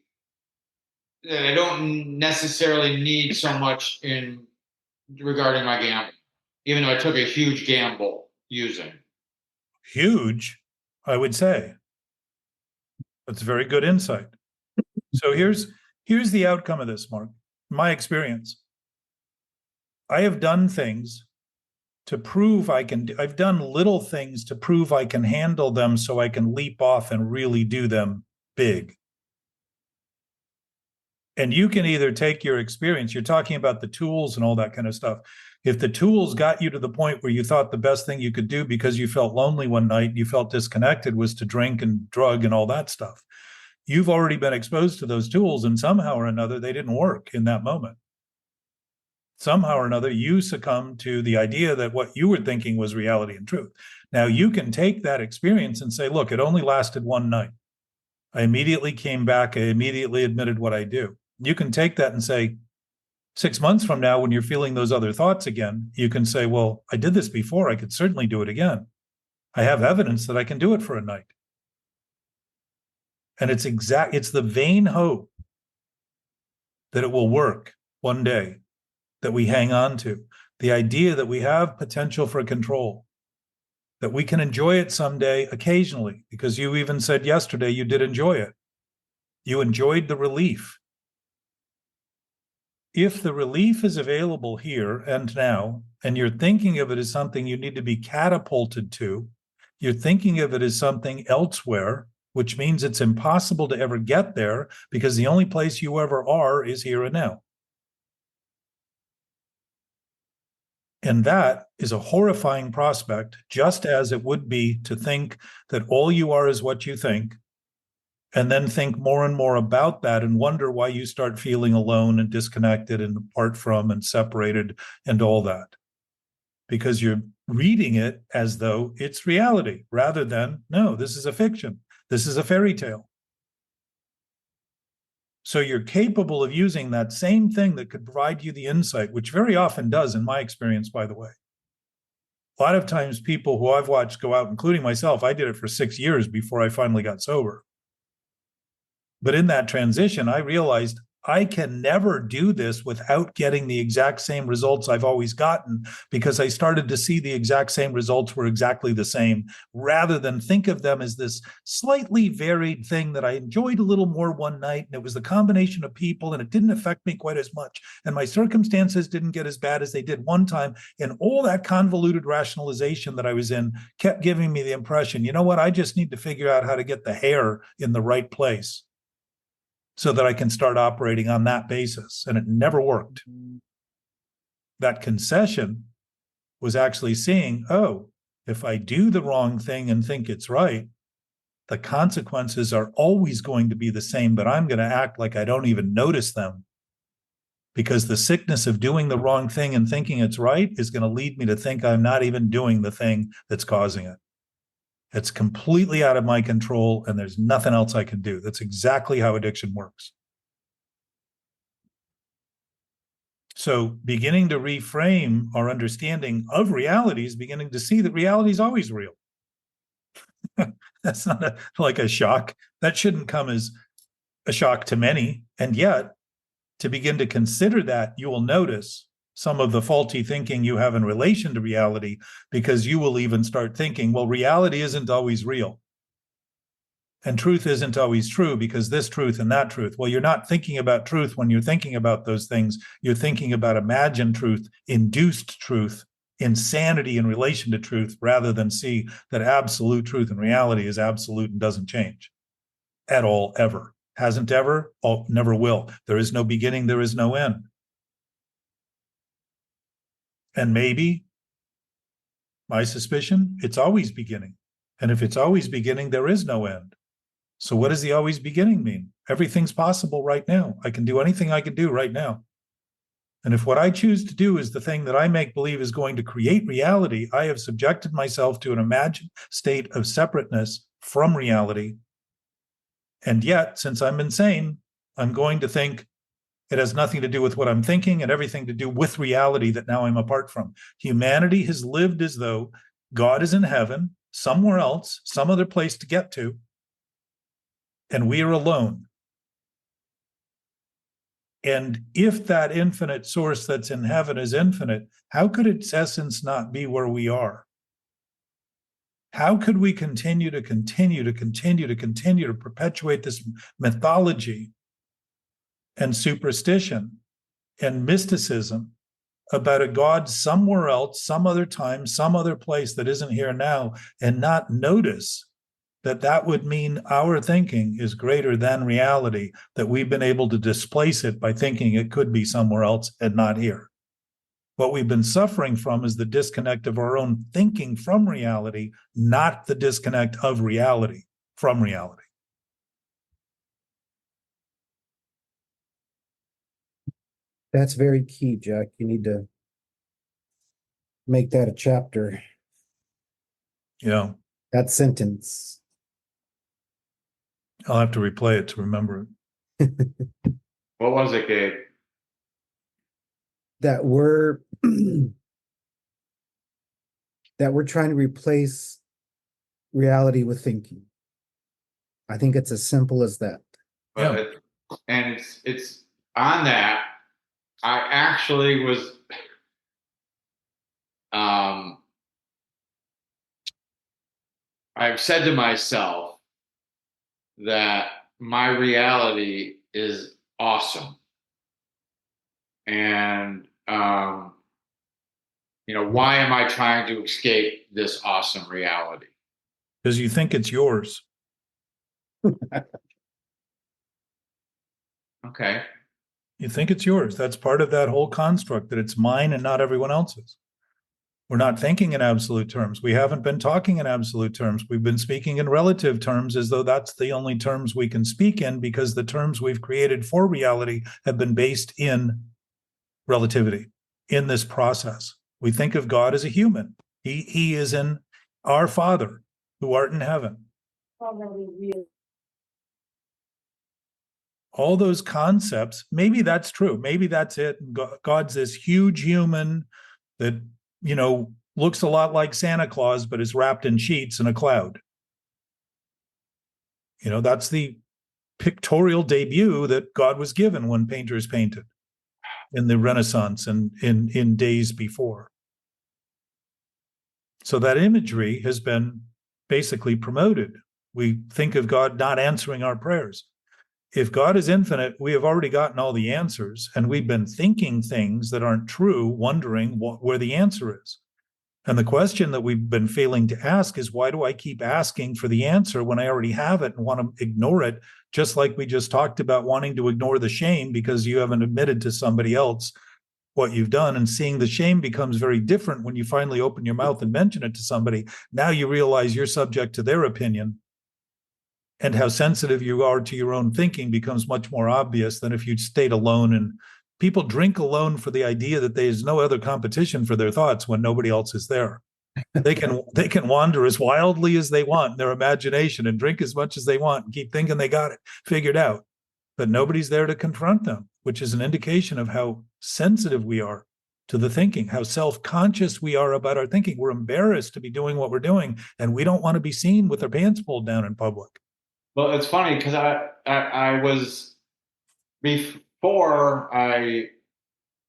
that I don't necessarily need so much in regarding my gambling, even though I took a huge gamble using. Huge, I would say. That's very good insight. So here's the outcome of this, Mark. My experience. I have done things to prove I've done little things to prove I can handle them so I can leap off and really do them big. And you can either take your experience, you're talking about the tools and all that kind of stuff. If the tools got you to the point where you thought the best thing you could do because you felt lonely one night, you felt disconnected, was to drink and drug and all that stuff. You've already been exposed to those tools, and somehow or another, they didn't work in that moment. Somehow or another, you succumbed to the idea that what you were thinking was reality and truth. Now, you can take that experience and say, look, it only lasted one night. I immediately came back. I immediately admitted what I do. You can take that and say, 6 months from now, when you're feeling those other thoughts again, you can say, well, I did this before. I could certainly do it again. I have evidence that I can do it for a night. And it's the vain hope that it will work one day that we hang on to. The idea that we have potential for control, that we can enjoy it someday occasionally, because you even said yesterday you did enjoy it. You enjoyed the relief. If the relief is available here and now, and you're thinking of it as something you need to be catapulted to, you're thinking of it as something elsewhere, which means it's impossible to ever get there because the only place you ever are is here and now. And that is a horrifying prospect, just as it would be to think that all you are is what you think, and then think more and more about that and wonder why you start feeling alone and disconnected and apart from and separated and all that. Because you're reading it as though it's reality rather than, no, this is a fiction. This is a fairy tale. So you're capable of using that same thing that could provide you the insight, which very often does, in my experience, by the way. A lot of times people who I've watched go out, including myself, I did it for 6 years before I finally got sober. But in that transition, I realized I can never do this without getting the exact same results I've always gotten, because I started to see the exact same results were exactly the same, rather than think of them as this slightly varied thing that I enjoyed a little more one night, and it was the combination of people, and it didn't affect me quite as much, and my circumstances didn't get as bad as they did one time, and all that convoluted rationalization that I was in kept giving me the impression, you know what, I just need to figure out how to get the hair in the right place, so that I can start operating on that basis. And it never worked. That concession was actually seeing, oh, if I do the wrong thing and think it's right, the consequences are always going to be the same, but I'm going to act like I don't even notice them. Because the sickness of doing the wrong thing and thinking it's right is going to lead me to think I'm not even doing the thing that's causing it. It's completely out of my control, and there's nothing else I can do. That's exactly how addiction works. So beginning to reframe our understanding of reality is beginning to see that reality is always real. That's not like a shock. That shouldn't come as a shock to many. And yet, to begin to consider that, you will notice some of the faulty thinking you have in relation to reality, because you will even start thinking, well, reality isn't always real. And truth isn't always true, because this truth and that truth. Well, you're not thinking about truth when you're thinking about those things. You're thinking about imagined truth, induced truth, insanity in relation to truth, rather than see that absolute truth and reality is absolute and doesn't change at all, ever. Hasn't ever, never will. There is no beginning, there is no end. And maybe, my suspicion, it's always beginning. And if it's always beginning, there is no end. So what does the always beginning mean? Everything's possible right now. I can do anything I can do right now. And if what I choose to do is the thing that I make believe is going to create reality, I have subjected myself to an imagined state of separateness from reality. And yet, since I'm insane, I'm going to think it has nothing to do with what I'm thinking and everything to do with reality that now I'm apart from. Humanity has lived as though God is in heaven, somewhere else, some other place to get to, and we are alone. And if that infinite source that's in heaven is infinite, how could its essence not be where we are? How could we continue to perpetuate this mythology and superstition and mysticism about a God somewhere else, some other time, some other place that isn't here now, and not notice that that would mean our thinking is greater than reality, that we've been able to displace it by thinking it could be somewhere else and not here. What we've been suffering from is the disconnect of our own thinking from reality, not the disconnect of reality from reality. That's very key, Jack. You need to make that a chapter. Yeah. That sentence. I'll have to replay it to remember it. What was it, Gabe? That we're that we're trying to replace reality with thinking. I think it's as simple as that. But and it's on that. I actually was I've said to myself that my reality is awesome. And why am I trying to escape this awesome reality? Because you think it's yours. Okay. You think it's yours. That's part of that whole construct, that it's mine and not everyone else's. We're not thinking in absolute terms. We haven't been talking in absolute terms. We've been speaking in relative terms as though that's the only terms we can speak in, because the terms we've created for reality have been based in relativity in this process. We think of God as a human. He is in our Father who art in heaven. All those concepts, maybe that's true. Maybe that's it. God's this huge human that, looks a lot like Santa Claus, but is wrapped in sheets in a cloud. That's the pictorial debut that God was given when painters painted in the Renaissance and in days before. So that imagery has been basically promoted. We think of God not answering our prayers. If God is infinite, we have already gotten all the answers, and we've been thinking things that aren't true, wondering where the answer is. And the question that we've been failing to ask is, why do I keep asking for the answer when I already have it and want to ignore it? Just like we just talked about wanting to ignore the shame because you haven't admitted to somebody else what you've done, and seeing the shame becomes very different when you finally open your mouth and mention it to somebody. Now you realize you're subject to their opinion, and how sensitive you are to your own thinking becomes much more obvious than if you'd stayed alone. And people drink alone for the idea that there's no other competition for their thoughts when nobody else is there. They can wander as wildly as they want in their imagination and drink as much as they want and keep thinking they got it figured out. But nobody's there to confront them, which is an indication of how sensitive we are to the thinking, how self-conscious we are about our thinking. We're embarrassed to be doing what we're doing, and we don't want to be seen with our pants pulled down in public. Well, it's funny because I was, before I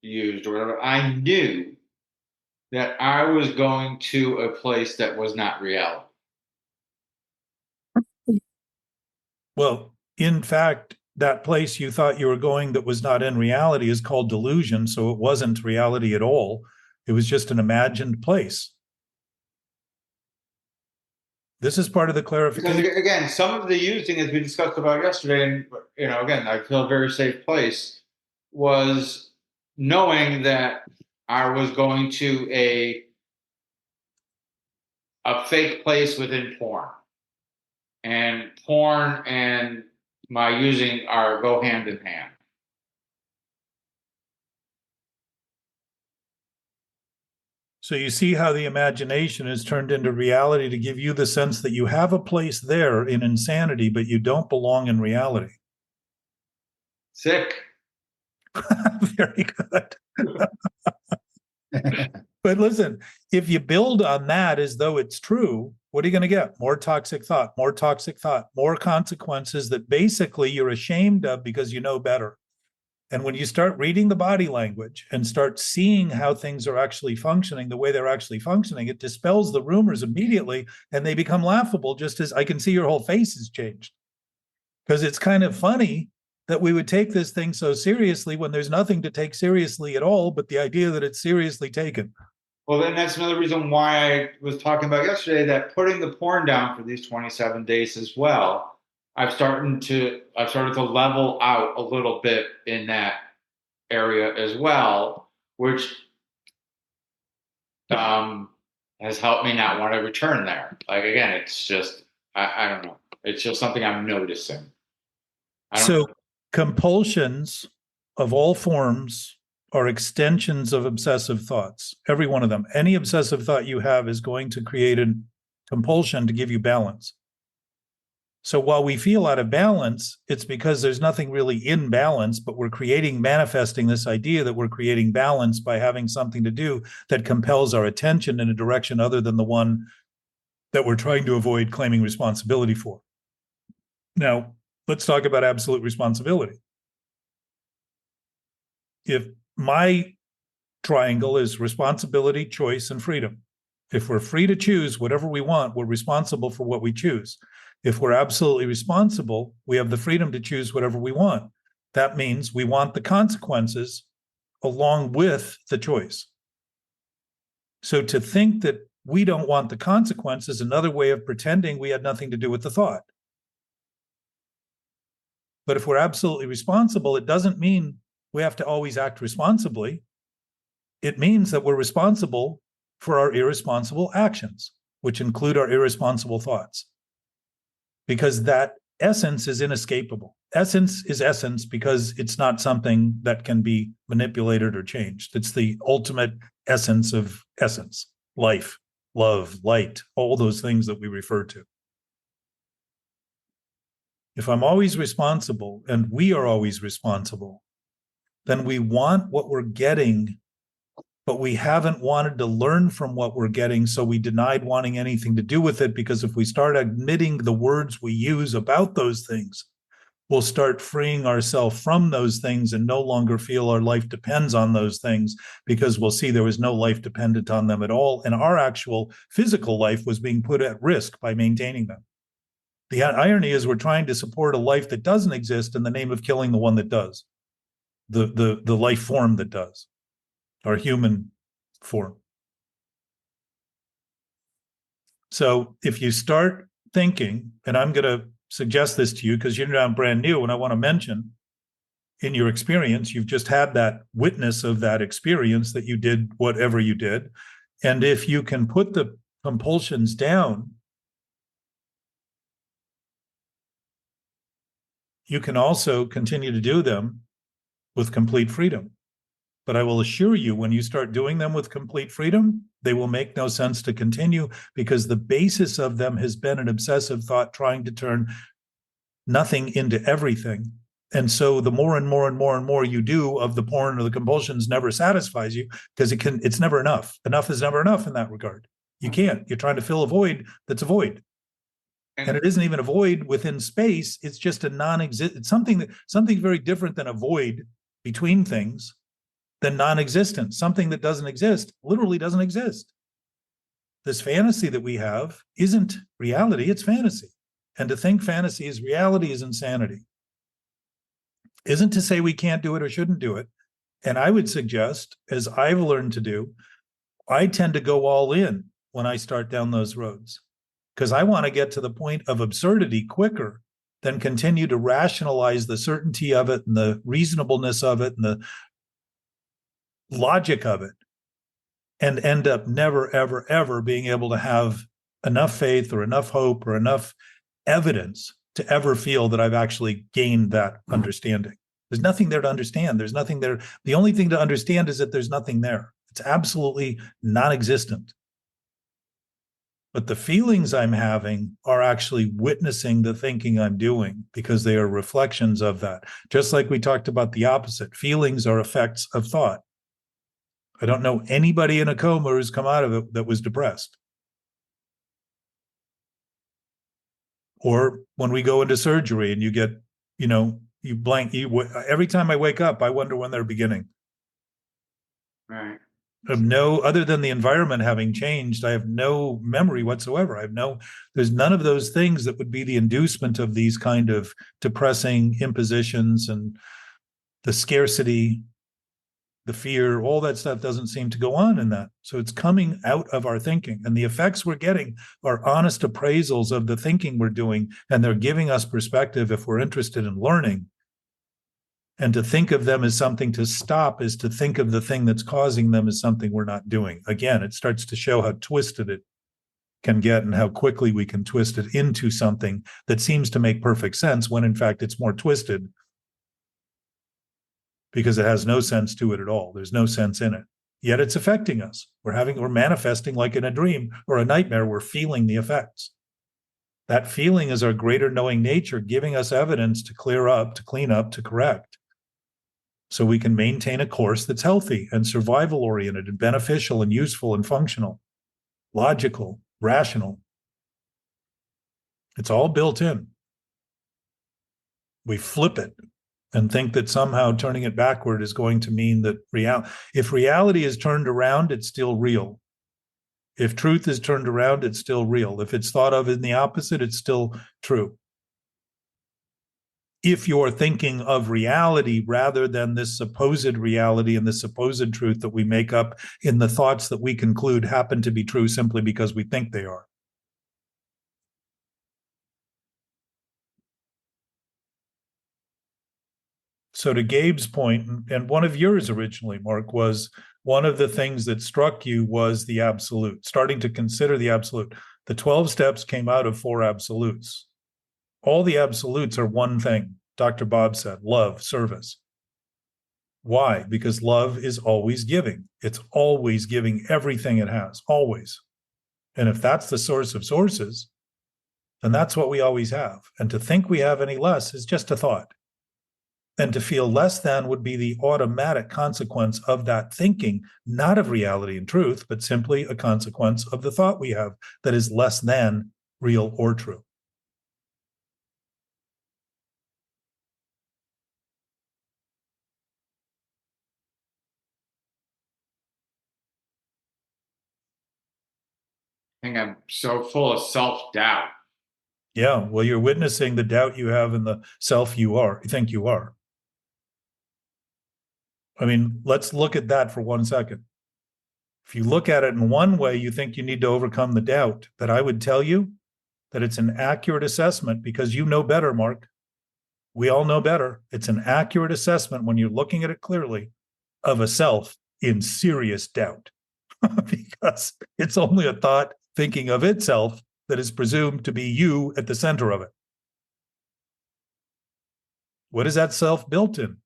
used or whatever, I knew that I was going to a place that was not reality. Well, in fact, that place you thought you were going that was not in reality is called delusion. So it wasn't reality at all. It was just an imagined place. This is part of the clarification. Because again, some of the using, as we discussed about yesterday, and again, I feel a very safe place, was knowing that I was going to a fake place within porn, and porn and my using go hand in hand. So you see how the imagination is turned into reality to give you the sense that you have a place there in insanity, but you don't belong in reality. Sick. Very good. But listen, if you build on that as though it's true, what are you going to get? More toxic thought, more consequences that basically you're ashamed of because you know better. And when you start reading the body language and start seeing how things are actually functioning, the way they're actually functioning, it dispels the rumors immediately, and they become laughable, just as I can see your whole face has changed. Because it's kind of funny that we would take this thing so seriously when there's nothing to take seriously at all, but the idea that it's seriously taken. Well, then that's another reason why I was talking about yesterday, that putting the porn down for these 27 days as well, I've started to level out a little bit in that area as well, which has helped me not want to return there. Like, again, it's just, I don't know. It's just something I'm noticing. So compulsions of all forms are extensions of obsessive thoughts. Every one of them. Any obsessive thought you have is going to create a compulsion to give you balance. So while we feel out of balance, it's because there's nothing really in balance, but we're manifesting this idea that we're creating balance by having something to do that compels our attention in a direction other than the one that we're trying to avoid claiming responsibility for. Now, let's talk about absolute responsibility. If my triangle is responsibility, choice, and freedom, if we're free to choose whatever we want, we're responsible for what we choose. If we're absolutely responsible, we have the freedom to choose whatever we want. That means we want the consequences along with the choice. So to think that we don't want the consequences is another way of pretending we had nothing to do with the thought. But if we're absolutely responsible, it doesn't mean we have to always act responsibly. It means that we're responsible for our irresponsible actions, which include our irresponsible thoughts. Because that essence is inescapable. Essence is essence because it's not something that can be manipulated or changed. It's the ultimate essence of essence, life, love, light, all those things that we refer to. If I'm always responsible, and we are always responsible, then we want what we're getting, but we haven't wanted to learn from what we're getting, so we denied wanting anything to do with it, because if we start admitting the words we use about those things, we'll start freeing ourselves from those things and no longer feel our life depends on those things, because we'll see there was no life dependent on them at all, and our actual physical life was being put at risk by maintaining them. The irony is we're trying to support a life that doesn't exist in the name of killing the one that does, the life form that does, our human form. So if you start thinking, and I'm going to suggest this to you because you're not brand new, and I want to mention, in your experience, you've just had that witness of that experience that you did whatever you did. And if you can put the compulsions down, you can also continue to do them with complete freedom. But I will assure you, when you start doing them with complete freedom, they will make no sense to continue, because the basis of them has been an obsessive thought trying to turn nothing into everything. And so the more and more and more and more you do of the porn or the compulsions never satisfies you, because it's never enough. Enough is never enough in that regard. You can't. You're trying to fill a void that's a void. And it isn't even a void within space. It's just a non-exist. It's something very different than a void between things, than non-existence. Something that doesn't exist literally doesn't exist. This fantasy that we have isn't reality, it's fantasy. And to think fantasy is reality is insanity. Isn't to say we can't do it or shouldn't do it. And I would suggest, as I've learned to do, I tend to go all in when I start down those roads, because I want to get to the point of absurdity quicker than continue to rationalize the certainty of it and the reasonableness of it and the logic of it, and end up never, ever, ever being able to have enough faith or enough hope or enough evidence to ever feel that I've actually gained that understanding. There's nothing there to understand. There's nothing there. The only thing to understand is that there's nothing there. It's absolutely non-existent. But the feelings I'm having are actually witnessing the thinking I'm doing, because they are reflections of that. Just like we talked about the opposite. Feelings are effects of thought. I don't know anybody in a coma who's come out of it that was depressed. Or when we go into surgery and you get, you blank, every time I wake up, I wonder when they're beginning. Right. Other than the environment having changed, I have no memory whatsoever. There's none of those things that would be the inducement of these kind of depressing impositions, and the scarcity, the fear, all that stuff doesn't seem to go on in that. So it's coming out of our thinking, and the effects we're getting are honest appraisals of the thinking we're doing, and they're giving us perspective if we're interested in learning. And to think of them as something to stop is to think of the thing that's causing them as something we're not doing. Again, it starts to show how twisted it can get and how quickly we can twist it into something that seems to make perfect sense when in fact it's more twisted, because it has no sense to it at all. There's no sense in it. Yet it's affecting us. We're manifesting like in a dream or a nightmare. We're feeling the effects. That feeling is our greater knowing nature giving us evidence to clear up, to clean up, to correct, so we can maintain a course that's healthy and survival oriented and beneficial and useful and functional, logical, rational. It's all built in. We flip it and think that somehow turning it backward is going to mean that if reality is turned around, it's still real. If truth is turned around, it's still real. If it's thought of in the opposite, it's still true. If you're thinking of reality rather than this supposed reality and this supposed truth that we make up in the thoughts that we conclude happen to be true simply because we think they are. So to Gabe's point, and one of yours originally, Mark, was one of the things that struck you was the absolute, starting to consider the absolute. The 12 steps came out of 4 absolutes. All the absolutes are one thing. Dr. Bob said, love, service. Why? Because love is always giving. It's always giving everything it has, always. And if that's the source of sources, then that's what we always have. And to think we have any less is just a thought. And to feel less than would be the automatic consequence of that thinking, not of reality and truth, but simply a consequence of the thought we have that is less than real or true. I think I'm so full of self-doubt. Yeah, well, you're witnessing the doubt you have in the self you think you are. I mean, let's look at that for 1 second. If you look at it in one way, you think you need to overcome the doubt, but I would tell you that it's an accurate assessment because you know better, Mark. We all know better. It's an accurate assessment when you're looking at it clearly of a self in serious doubt because it's only a thought thinking of itself that is presumed to be you at the center of it. What is that self built in?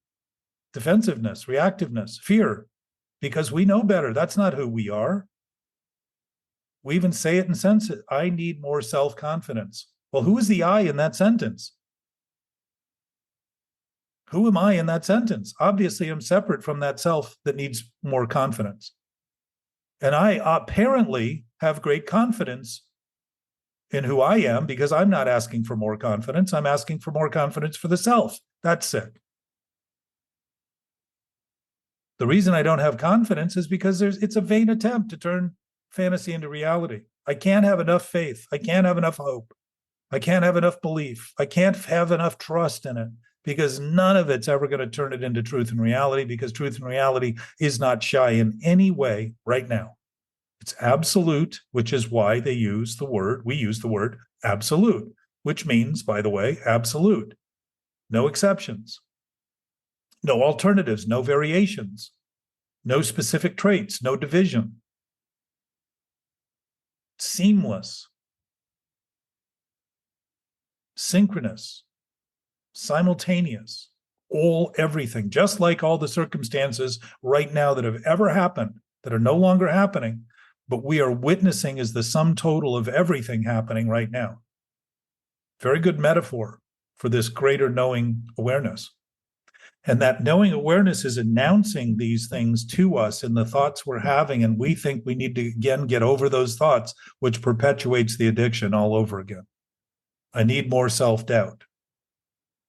Defensiveness, reactiveness, fear, because we know better. That's not who we are. We even say it and sense it. I need more self-confidence. Well, who is the I in that sentence? Who am I in that sentence? Obviously, I'm separate from that self that needs more confidence. And I apparently have great confidence in who I am because I'm not asking for more confidence. I'm asking for more confidence for the self. That's sick. The reason I don't have confidence is because it's a vain attempt to turn fantasy into reality. I can't have enough faith. I can't have enough hope. I can't have enough belief. I can't have enough trust in it because none of it's ever going to turn it into truth and reality because truth and reality is not shy in any way right now. It's absolute, which is why we use the word absolute, which means, by the way, absolute. No exceptions. No alternatives, no variations, no specific traits, no division. Seamless, synchronous, simultaneous, everything, just like all the circumstances right now that have ever happened, that are no longer happening, but we are witnessing as the sum total of everything happening right now. Very good metaphor for this greater knowing awareness. And that knowing awareness is announcing these things to us in the thoughts we're having, and we think we need to, again, get over those thoughts, which perpetuates the addiction all over again. I need more self-doubt,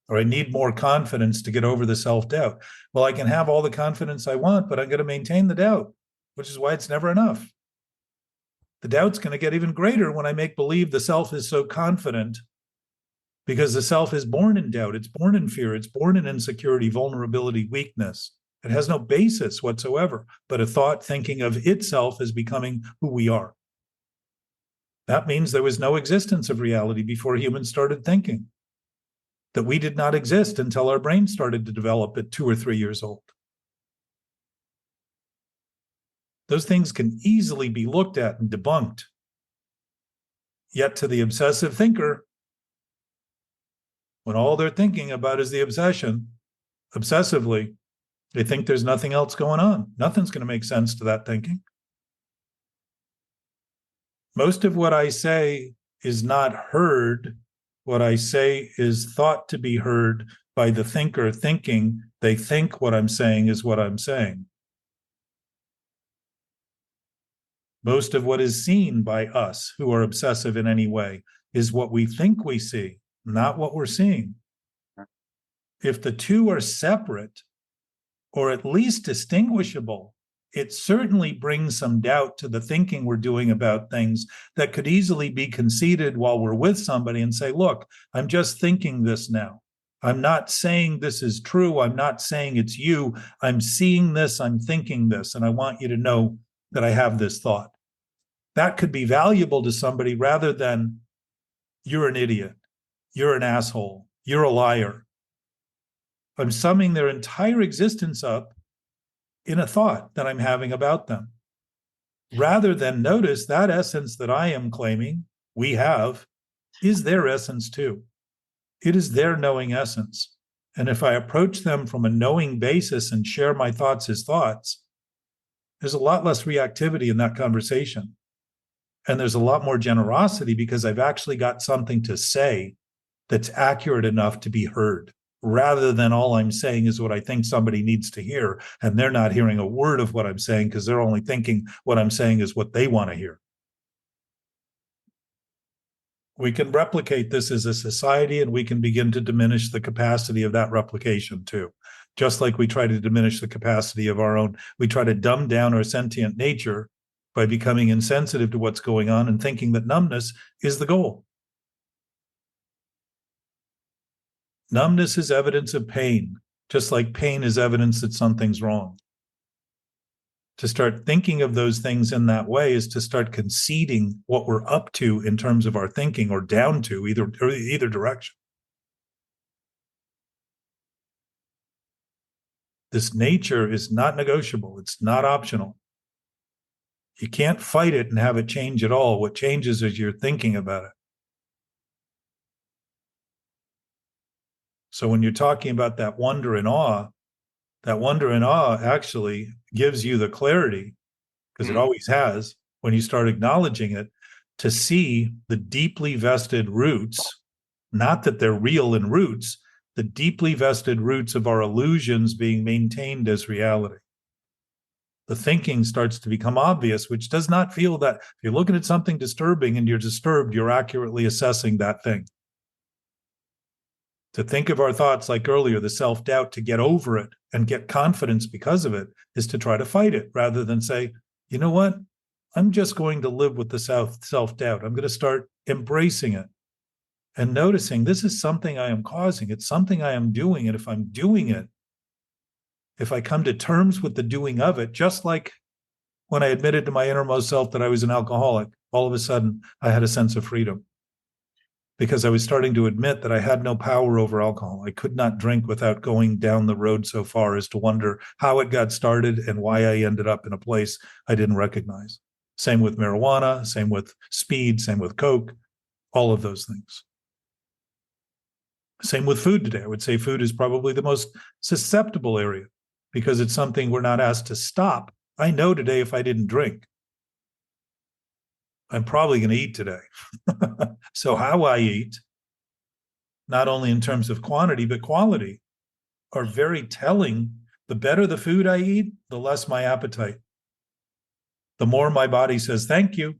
or I need more confidence to get over the self-doubt. Well, I can have all the confidence I want, but I'm going to maintain the doubt, which is why it's never enough. The doubt's going to get even greater when I make believe the self is so confident because the self is born in doubt. It's born in fear. It's born in insecurity, vulnerability, weakness. It has no basis whatsoever, but a thought thinking of itself as becoming who we are. That means there was no existence of reality before humans started thinking, that we did not exist until our brain started to develop at 2 or 3 years old. Those things can easily be looked at and debunked. Yet to the obsessive thinker, when all they're thinking about is the obsession, obsessively, they think there's nothing else going on. Nothing's going to make sense to that thinking. Most of what I say is not heard. What I say is thought to be heard by the thinker thinking they think what I'm saying is what I'm saying. Most of what is seen by us who are obsessive in any way is what we think we see, not what we're seeing. If the two are separate, or at least distinguishable, it certainly brings some doubt to the thinking we're doing about things that could easily be conceded while we're with somebody and say, look, I'm just thinking this now. I'm not saying this is true. I'm not saying it's you. I'm seeing this. I'm thinking this. And I want you to know that I have this thought. That could be valuable to somebody rather than you're an idiot, you're an asshole, you're a liar. I'm summing their entire existence up in a thought that I'm having about them, rather than notice that essence that I am claiming we have is their essence too. It is their knowing essence. And if I approach them from a knowing basis and share my thoughts as thoughts, there's a lot less reactivity in that conversation. And there's a lot more generosity because I've actually got something to say that's accurate enough to be heard, rather than all I'm saying is what I think somebody needs to hear. And they're not hearing a word of what I'm saying because they're only thinking what I'm saying is what they want to hear. We can replicate this as a society, and we can begin to diminish the capacity of that replication too. Just like we try to diminish the capacity of our own, we try to dumb down our sentient nature by becoming insensitive to what's going on and thinking that numbness is the goal. Numbness is evidence of pain, just like pain is evidence that something's wrong. To start thinking of those things in that way is to start conceding what we're up to in terms of our thinking, or down to either direction. This nature is not negotiable. It's not optional. You can't fight it and have it change at all. What changes is your thinking about it. So when you're talking about that wonder and awe actually gives you the clarity, because it always has, when you start acknowledging it, to see the deeply vested roots, not that they're real in roots, the deeply vested roots of our illusions being maintained as reality. The thinking starts to become obvious, which does not feel that if you're looking at something disturbing and you're disturbed, you're accurately assessing that thing. To think of our thoughts like earlier, the self-doubt, to get over it and get confidence because of it, is to try to fight it rather than say, you know what? I'm just going to live with the self-doubt. I'm going to start embracing it and noticing this is something I am causing. It's something I am doing. And if I'm doing it, if I come to terms with the doing of it, just like when I admitted to my innermost self that I was an alcoholic, all of a sudden I had a sense of freedom, because I was starting to admit that I had no power over alcohol. I could not drink without going down the road so far as to wonder how it got started and why I ended up in a place I didn't recognize. Same with marijuana, same with speed, same with Coke, all of those things. Same with food today. I would say food is probably the most susceptible area because it's something we're not asked to stop. I know today if I didn't drink, I'm probably going to eat today. So how I eat, not only in terms of quantity, but quality, are very telling. The better the food I eat, the less my appetite. The more my body says, thank you.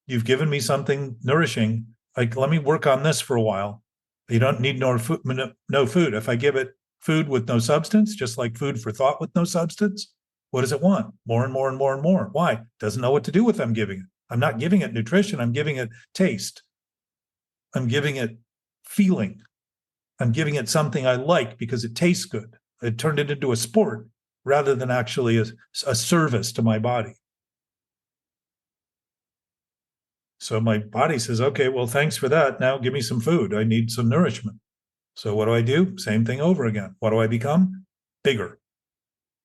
You've given me something nourishing. Like, let me work on this for a while. You don't need no food. If I give it food with no substance, just like food for thought with no substance, what does it want? More and more and more and more. Why? It doesn't know what to do with I'm giving it. I'm not giving it nutrition. I'm giving it taste. I'm giving it feeling. I'm giving it something I like because it tastes good. It turned it into a sport rather than actually a service to my body. So my body says, okay, well, thanks for that. Now give me some food. I need some nourishment. So what do? Same thing over again. What do I become? Bigger.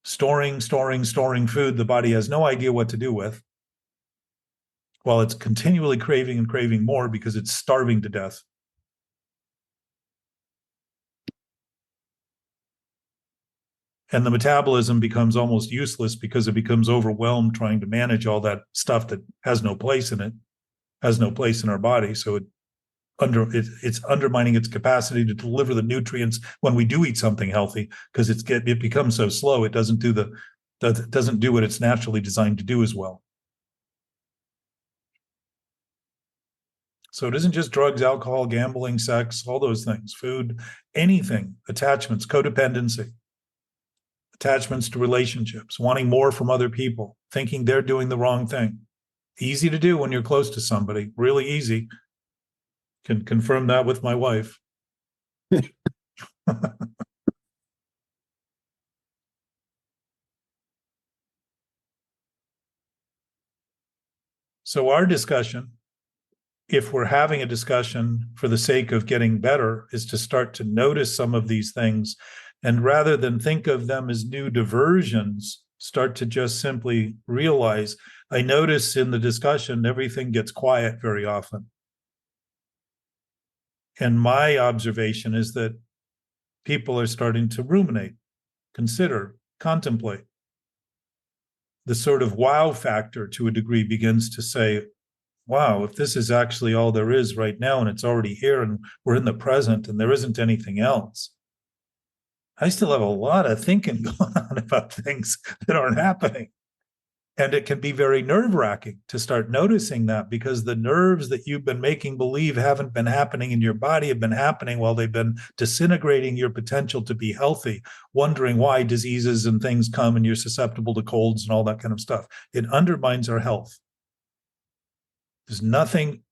Storing food the body has no idea what to do with, while it's continually craving and craving more because it's starving to death. And the metabolism becomes almost useless because it becomes overwhelmed trying to manage all that stuff that has no place in it, has no place in our body. So it's undermining its capacity to deliver the nutrients when we do eat something healthy, because it becomes so slow. It doesn't do what it's naturally designed to do as well. So it isn't just drugs, alcohol, gambling, sex, all those things, food, anything, attachments, codependency, attachments to relationships, wanting more from other people, thinking they're doing the wrong thing. Easy to do when you're close to somebody, really easy. Can confirm that with my wife. So our discussion, if we're having a discussion for the sake of getting better, is to start to notice some of these things, and rather than think of them as new diversions, start to just simply realize, I notice in the discussion, everything gets quiet very often. And my observation is that people are starting to ruminate, consider, contemplate. The sort of wow factor to a degree begins to say, wow, if this is actually all there is right now and it's already here and we're in the present and there isn't anything else, I still have a lot of thinking going on about things that aren't happening. And it can be very nerve-wracking to start noticing that, because the nerves that you've been making believe haven't been happening in your body have been happening while they've been disintegrating your potential to be healthy, wondering why diseases and things come and you're susceptible to colds and all that kind of stuff. It undermines our health. There's nothing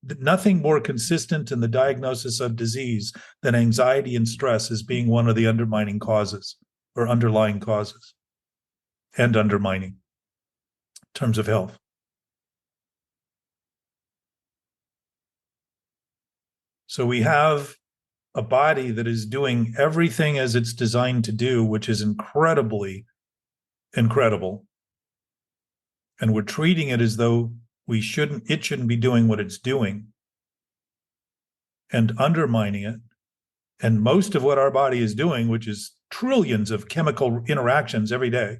more consistent in the diagnosis of disease than anxiety and stress as being one of the undermining causes or underlying causes and undermining in terms of health. So we have a body that is doing everything as it's designed to do, which is incredibly incredible. And we're treating it as though it shouldn't be doing what it's doing, and undermining it. And most of what our body is doing, which is trillions of chemical interactions every day,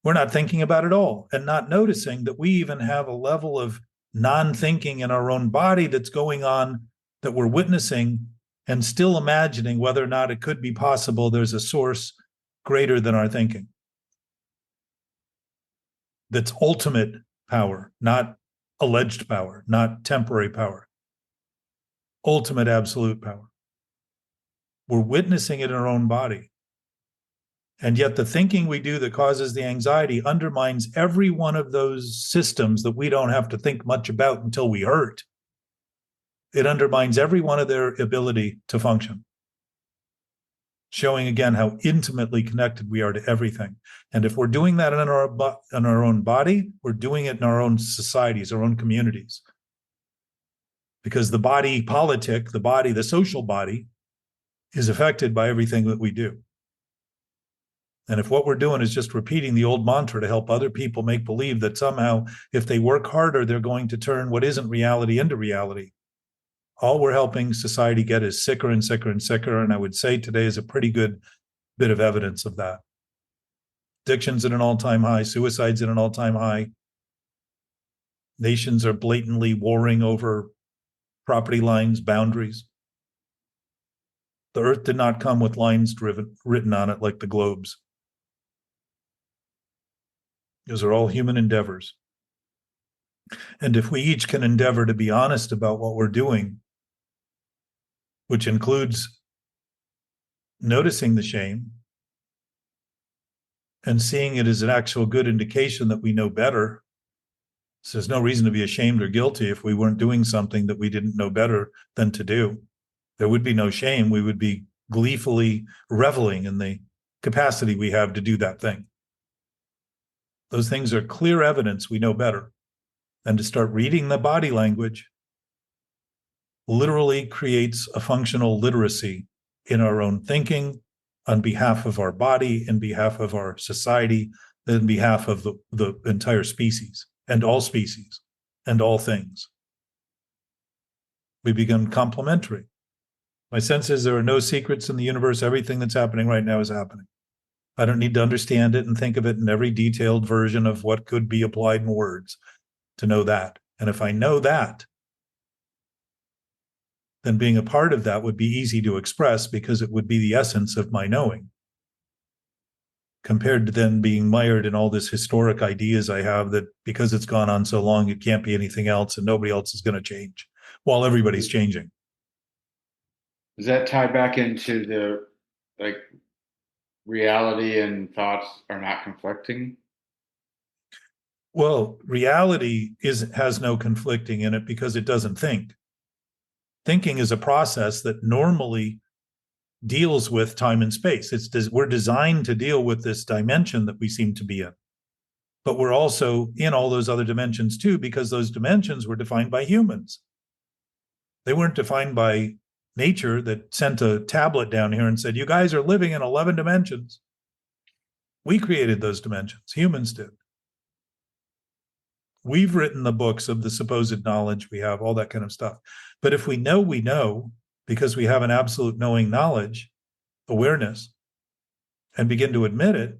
we're not thinking about it all, and not noticing that we even have a level of non-thinking in our own body that's going on, that we're witnessing, and still imagining whether or not it could be possible there's a source greater than our thinking. That's ultimate power, not alleged power, not temporary power. Ultimate absolute power. We're witnessing it in our own body. And yet the thinking we do that causes the anxiety undermines every one of those systems that we don't have to think much about until we hurt. It undermines every one of their ability to function, showing again how intimately connected we are to everything. And if we're doing that in our own body, we're doing it in our own societies, our own communities. Because the body politic, the social body, is affected by everything that we do. And if what we're doing is just repeating the old mantra to help other people make believe that somehow if they work harder, they're going to turn what isn't reality into reality, all we're helping society get is sicker and sicker and sicker. And I would say today is a pretty good bit of evidence of that. Addictions at an all-time high, suicides at an all-time high. Nations are blatantly warring over property lines, boundaries. The earth did not come with lines written on it like the globes. Those are all human endeavors. And if we each can endeavor to be honest about what we're doing, which includes noticing the shame and seeing it as an actual good indication that we know better. So there's no reason to be ashamed or guilty if we weren't doing something that we didn't know better than to do. There would be no shame. We would be gleefully reveling in the capacity we have to do that thing. Those things are clear evidence we know better. And to start reading the body language literally creates a functional literacy in our own thinking, on behalf of our body, in behalf of our society, in behalf of the entire species and all things. We become complementary. My sense is there are no secrets in the universe. Everything that's happening right now is happening. I don't need to understand it and think of it in every detailed version of what could be applied in words to know that. And if I know that, then being a part of that would be easy to express because it would be the essence of my knowing, compared to then being mired in all this historic ideas I have that because it's gone on so long, it can't be anything else and nobody else is going to change while everybody's changing. Does that tie back into the, like, reality and thoughts are not conflicting? Well, reality has no conflicting in it because it doesn't think. Thinking is a process that normally deals with time and space. We're designed to deal with this dimension that we seem to be in. But we're also in all those other dimensions too, because those dimensions were defined by humans. They weren't defined by nature that sent a tablet down here and said, you guys are living in 11 dimensions. We created those dimensions. Humans did. We've written the books of the supposed knowledge we have, all that kind of stuff. But if we know, because we have an absolute knowing knowledge, awareness, and begin to admit it,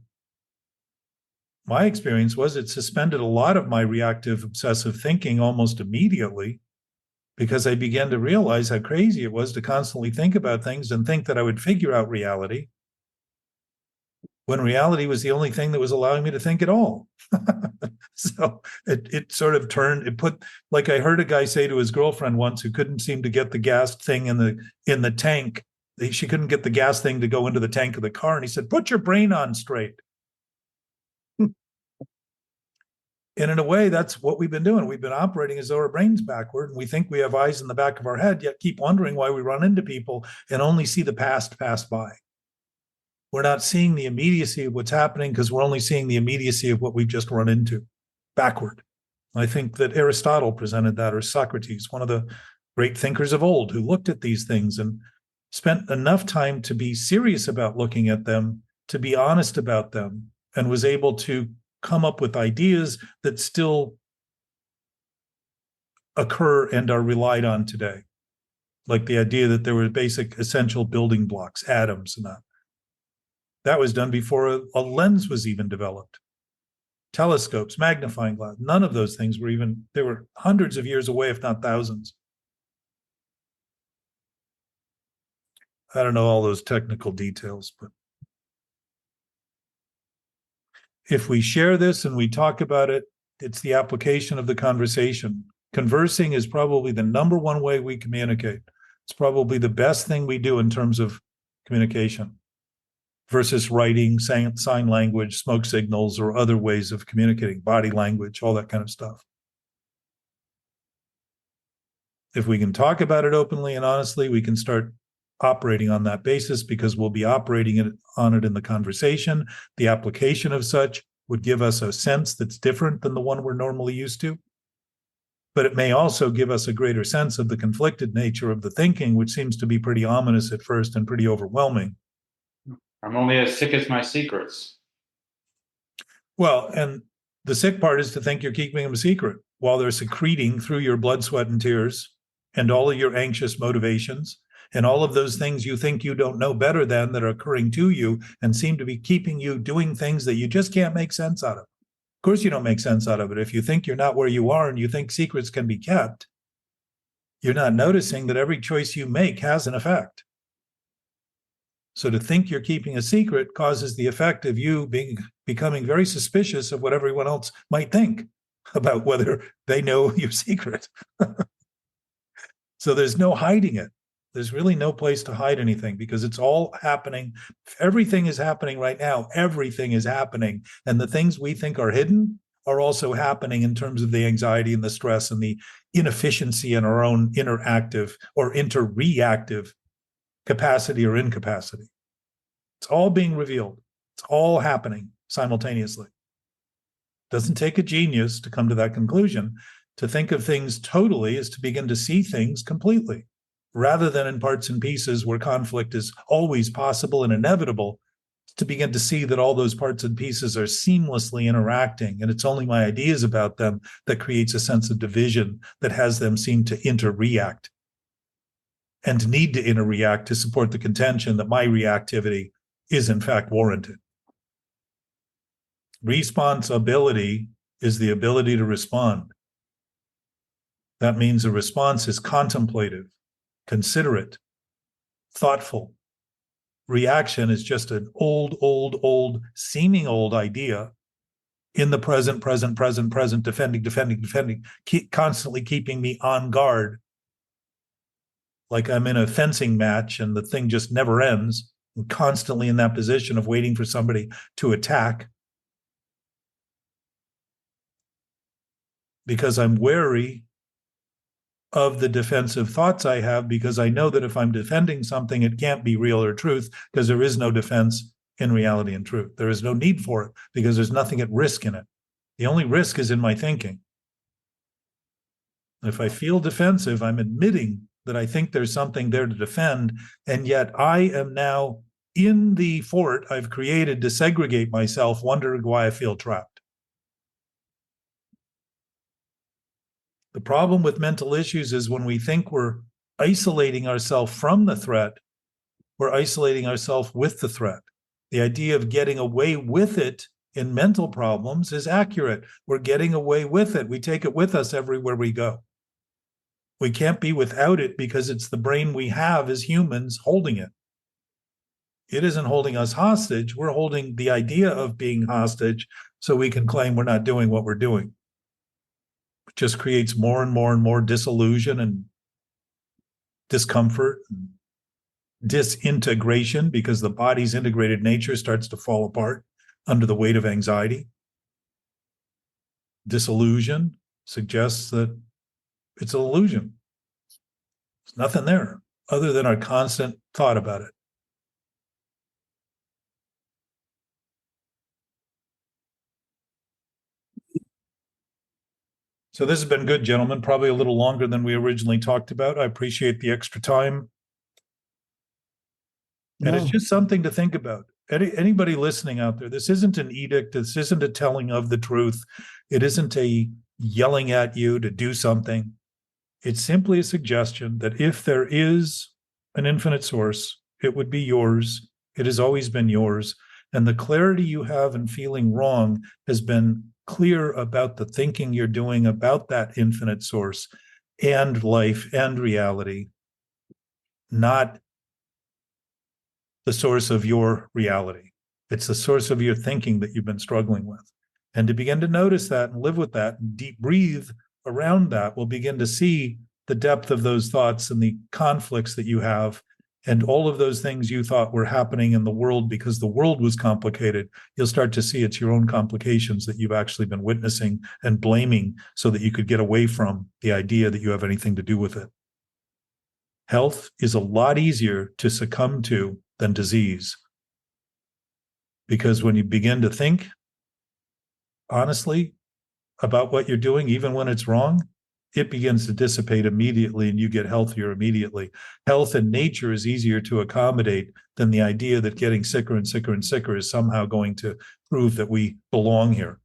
my experience was it suspended a lot of my reactive, obsessive thinking almost immediately, because I began to realize how crazy it was to constantly think about things and think that I would figure out reality, when reality was the only thing that was allowing me to think at all. So it sort of turned, it put, like I heard a guy say to his girlfriend once who couldn't seem to get the gas thing in the tank. She couldn't get the gas thing to go into the tank of the car. And he said, put your brain on straight. And in a way, that's what we've been doing. We've been operating as though our brain's backward, and we think we have eyes in the back of our head, yet keep wondering why we run into people and only see the past pass by. We're not seeing the immediacy of what's happening because we're only seeing the immediacy of what we've just run into, backward. I think that Aristotle presented that, or Socrates, one of the great thinkers of old, who looked at these things and spent enough time to be serious about looking at them, to be honest about them, and was able to come up with ideas that still occur and are relied on today. Like the idea that there were basic essential building blocks, atoms, and that. That was done before a lens was even developed. Telescopes, magnifying glass, none of those things were even, they were hundreds of years away, if not thousands. I don't know all those technical details, but if we share this and we talk about it, it's the application of the conversation. Conversing is probably the number one way we communicate. It's probably the best thing we do in terms of communication versus writing, sign language, smoke signals, or other ways of communicating, body language, all that kind of stuff. If we can talk about it openly and honestly, we can start operating on that basis, because we'll be operating on it in the conversation. The application of such would give us a sense that's different than the one we're normally used to. But it may also give us a greater sense of the conflicted nature of the thinking, which seems to be pretty ominous at first and pretty overwhelming. I'm only as sick as my secrets. Well, and the sick part is to think you're keeping them a secret while they're secreting through your blood, sweat, and tears, and all of your anxious motivations, and all of those things you think you don't know better than that are occurring to you and seem to be keeping you doing things that you just can't make sense out of. Of course, you don't make sense out of it. If you think you're not where you are and you think secrets can be kept, you're not noticing that every choice you make has an effect. So to think you're keeping a secret causes the effect of you becoming very suspicious of what everyone else might think about whether they know your secret. So there's no hiding it. There's really no place to hide anything, because it's all happening. Everything is happening right now. Everything is happening. And the things we think are hidden are also happening in terms of the anxiety and the stress and the inefficiency in our own interactive or interreactive capacity or incapacity. It's all being revealed. It's all happening simultaneously. It doesn't take a genius to come to that conclusion. To think of things totally is to begin to see things completely, rather than in parts and pieces where conflict is always possible and inevitable, to begin to see that all those parts and pieces are seamlessly interacting, and it's only my ideas about them that creates a sense of division that has them seem to interreact and need to interreact to support the contention that my reactivity is in fact warranted. Responsibility is the ability to respond. That means a response is contemplative, considerate, thoughtful. Reaction is just an old, seeming old idea in the present, defending, constantly keeping me on guard. Like I'm in a fencing match and the thing just never ends. I'm constantly in that position of waiting for somebody to attack, because I'm wary of the defensive thoughts I have, because I know that if I'm defending something, it can't be real or truth, because there is no defense in reality and truth. There is no need for it, because there's nothing at risk in it. The only risk is in my thinking. If I feel defensive, I'm admitting that I think there's something there to defend, and yet I am now in the fort I've created to segregate myself, wondering why I feel trapped. The problem with mental issues is when we think we're isolating ourselves from the threat, we're isolating ourselves with the threat. The idea of getting away with it in mental problems is accurate. We're getting away with it. We take it with us everywhere we go. We can't be without it because it's the brain we have as humans holding it. It isn't holding us hostage. We're holding the idea of being hostage so we can claim we're not doing what we're doing. It just creates more and more and more disillusion and discomfort and disintegration because the body's integrated nature starts to fall apart under the weight of anxiety. Disillusion suggests that it's an illusion. There's nothing there other than our constant thought about it. So this has been good, gentlemen. Probably a little longer than we originally talked about. I appreciate the extra time. And it's just something to think about. Anybody listening out there, this isn't an edict. This isn't a telling of the truth. It isn't a yelling at you to do something. It's simply a suggestion that if there is an infinite source, it would be yours. It has always been yours. And the clarity you have in feeling wrong has been clear about the thinking you're doing about that infinite source and life and reality, not the source of your reality. It's the source of your thinking that you've been struggling with. And to begin to notice that and live with that and deep breathe around that, we'll begin to see the depth of those thoughts and the conflicts that you have and all of those things you thought were happening in the world because the world was complicated. You'll start to see it's your own complications that you've actually been witnessing and blaming so that you could get away from the idea that you have anything to do with it. Health is a lot easier to succumb to than disease. Because when you begin to think honestly about what you're doing, even when it's wrong, it begins to dissipate immediately and you get healthier immediately. Health in nature is easier to accommodate than the idea that getting sicker and sicker and sicker is somehow going to prove that we belong here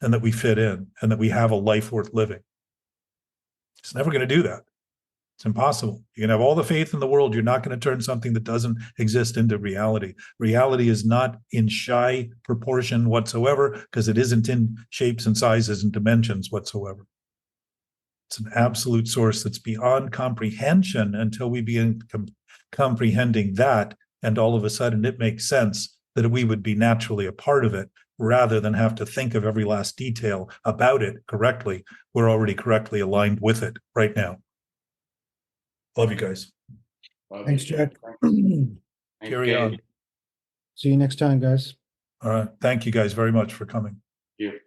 and that we fit in and that we have a life worth living. It's never going to do that. It's impossible. You can have all the faith in the world. You're not going to turn something that doesn't exist into reality. Reality is not in shy proportion whatsoever because it isn't in shapes and sizes and dimensions whatsoever. It's an absolute source that's beyond comprehension until we begin comprehending that. And all of a sudden it makes sense that we would be naturally a part of it rather than have to think of every last detail about it correctly. We're already correctly aligned with it right now. Love you guys. Thanks, Jack. Carry on. See you next time, guys. All right. Thank you guys very much for coming. You.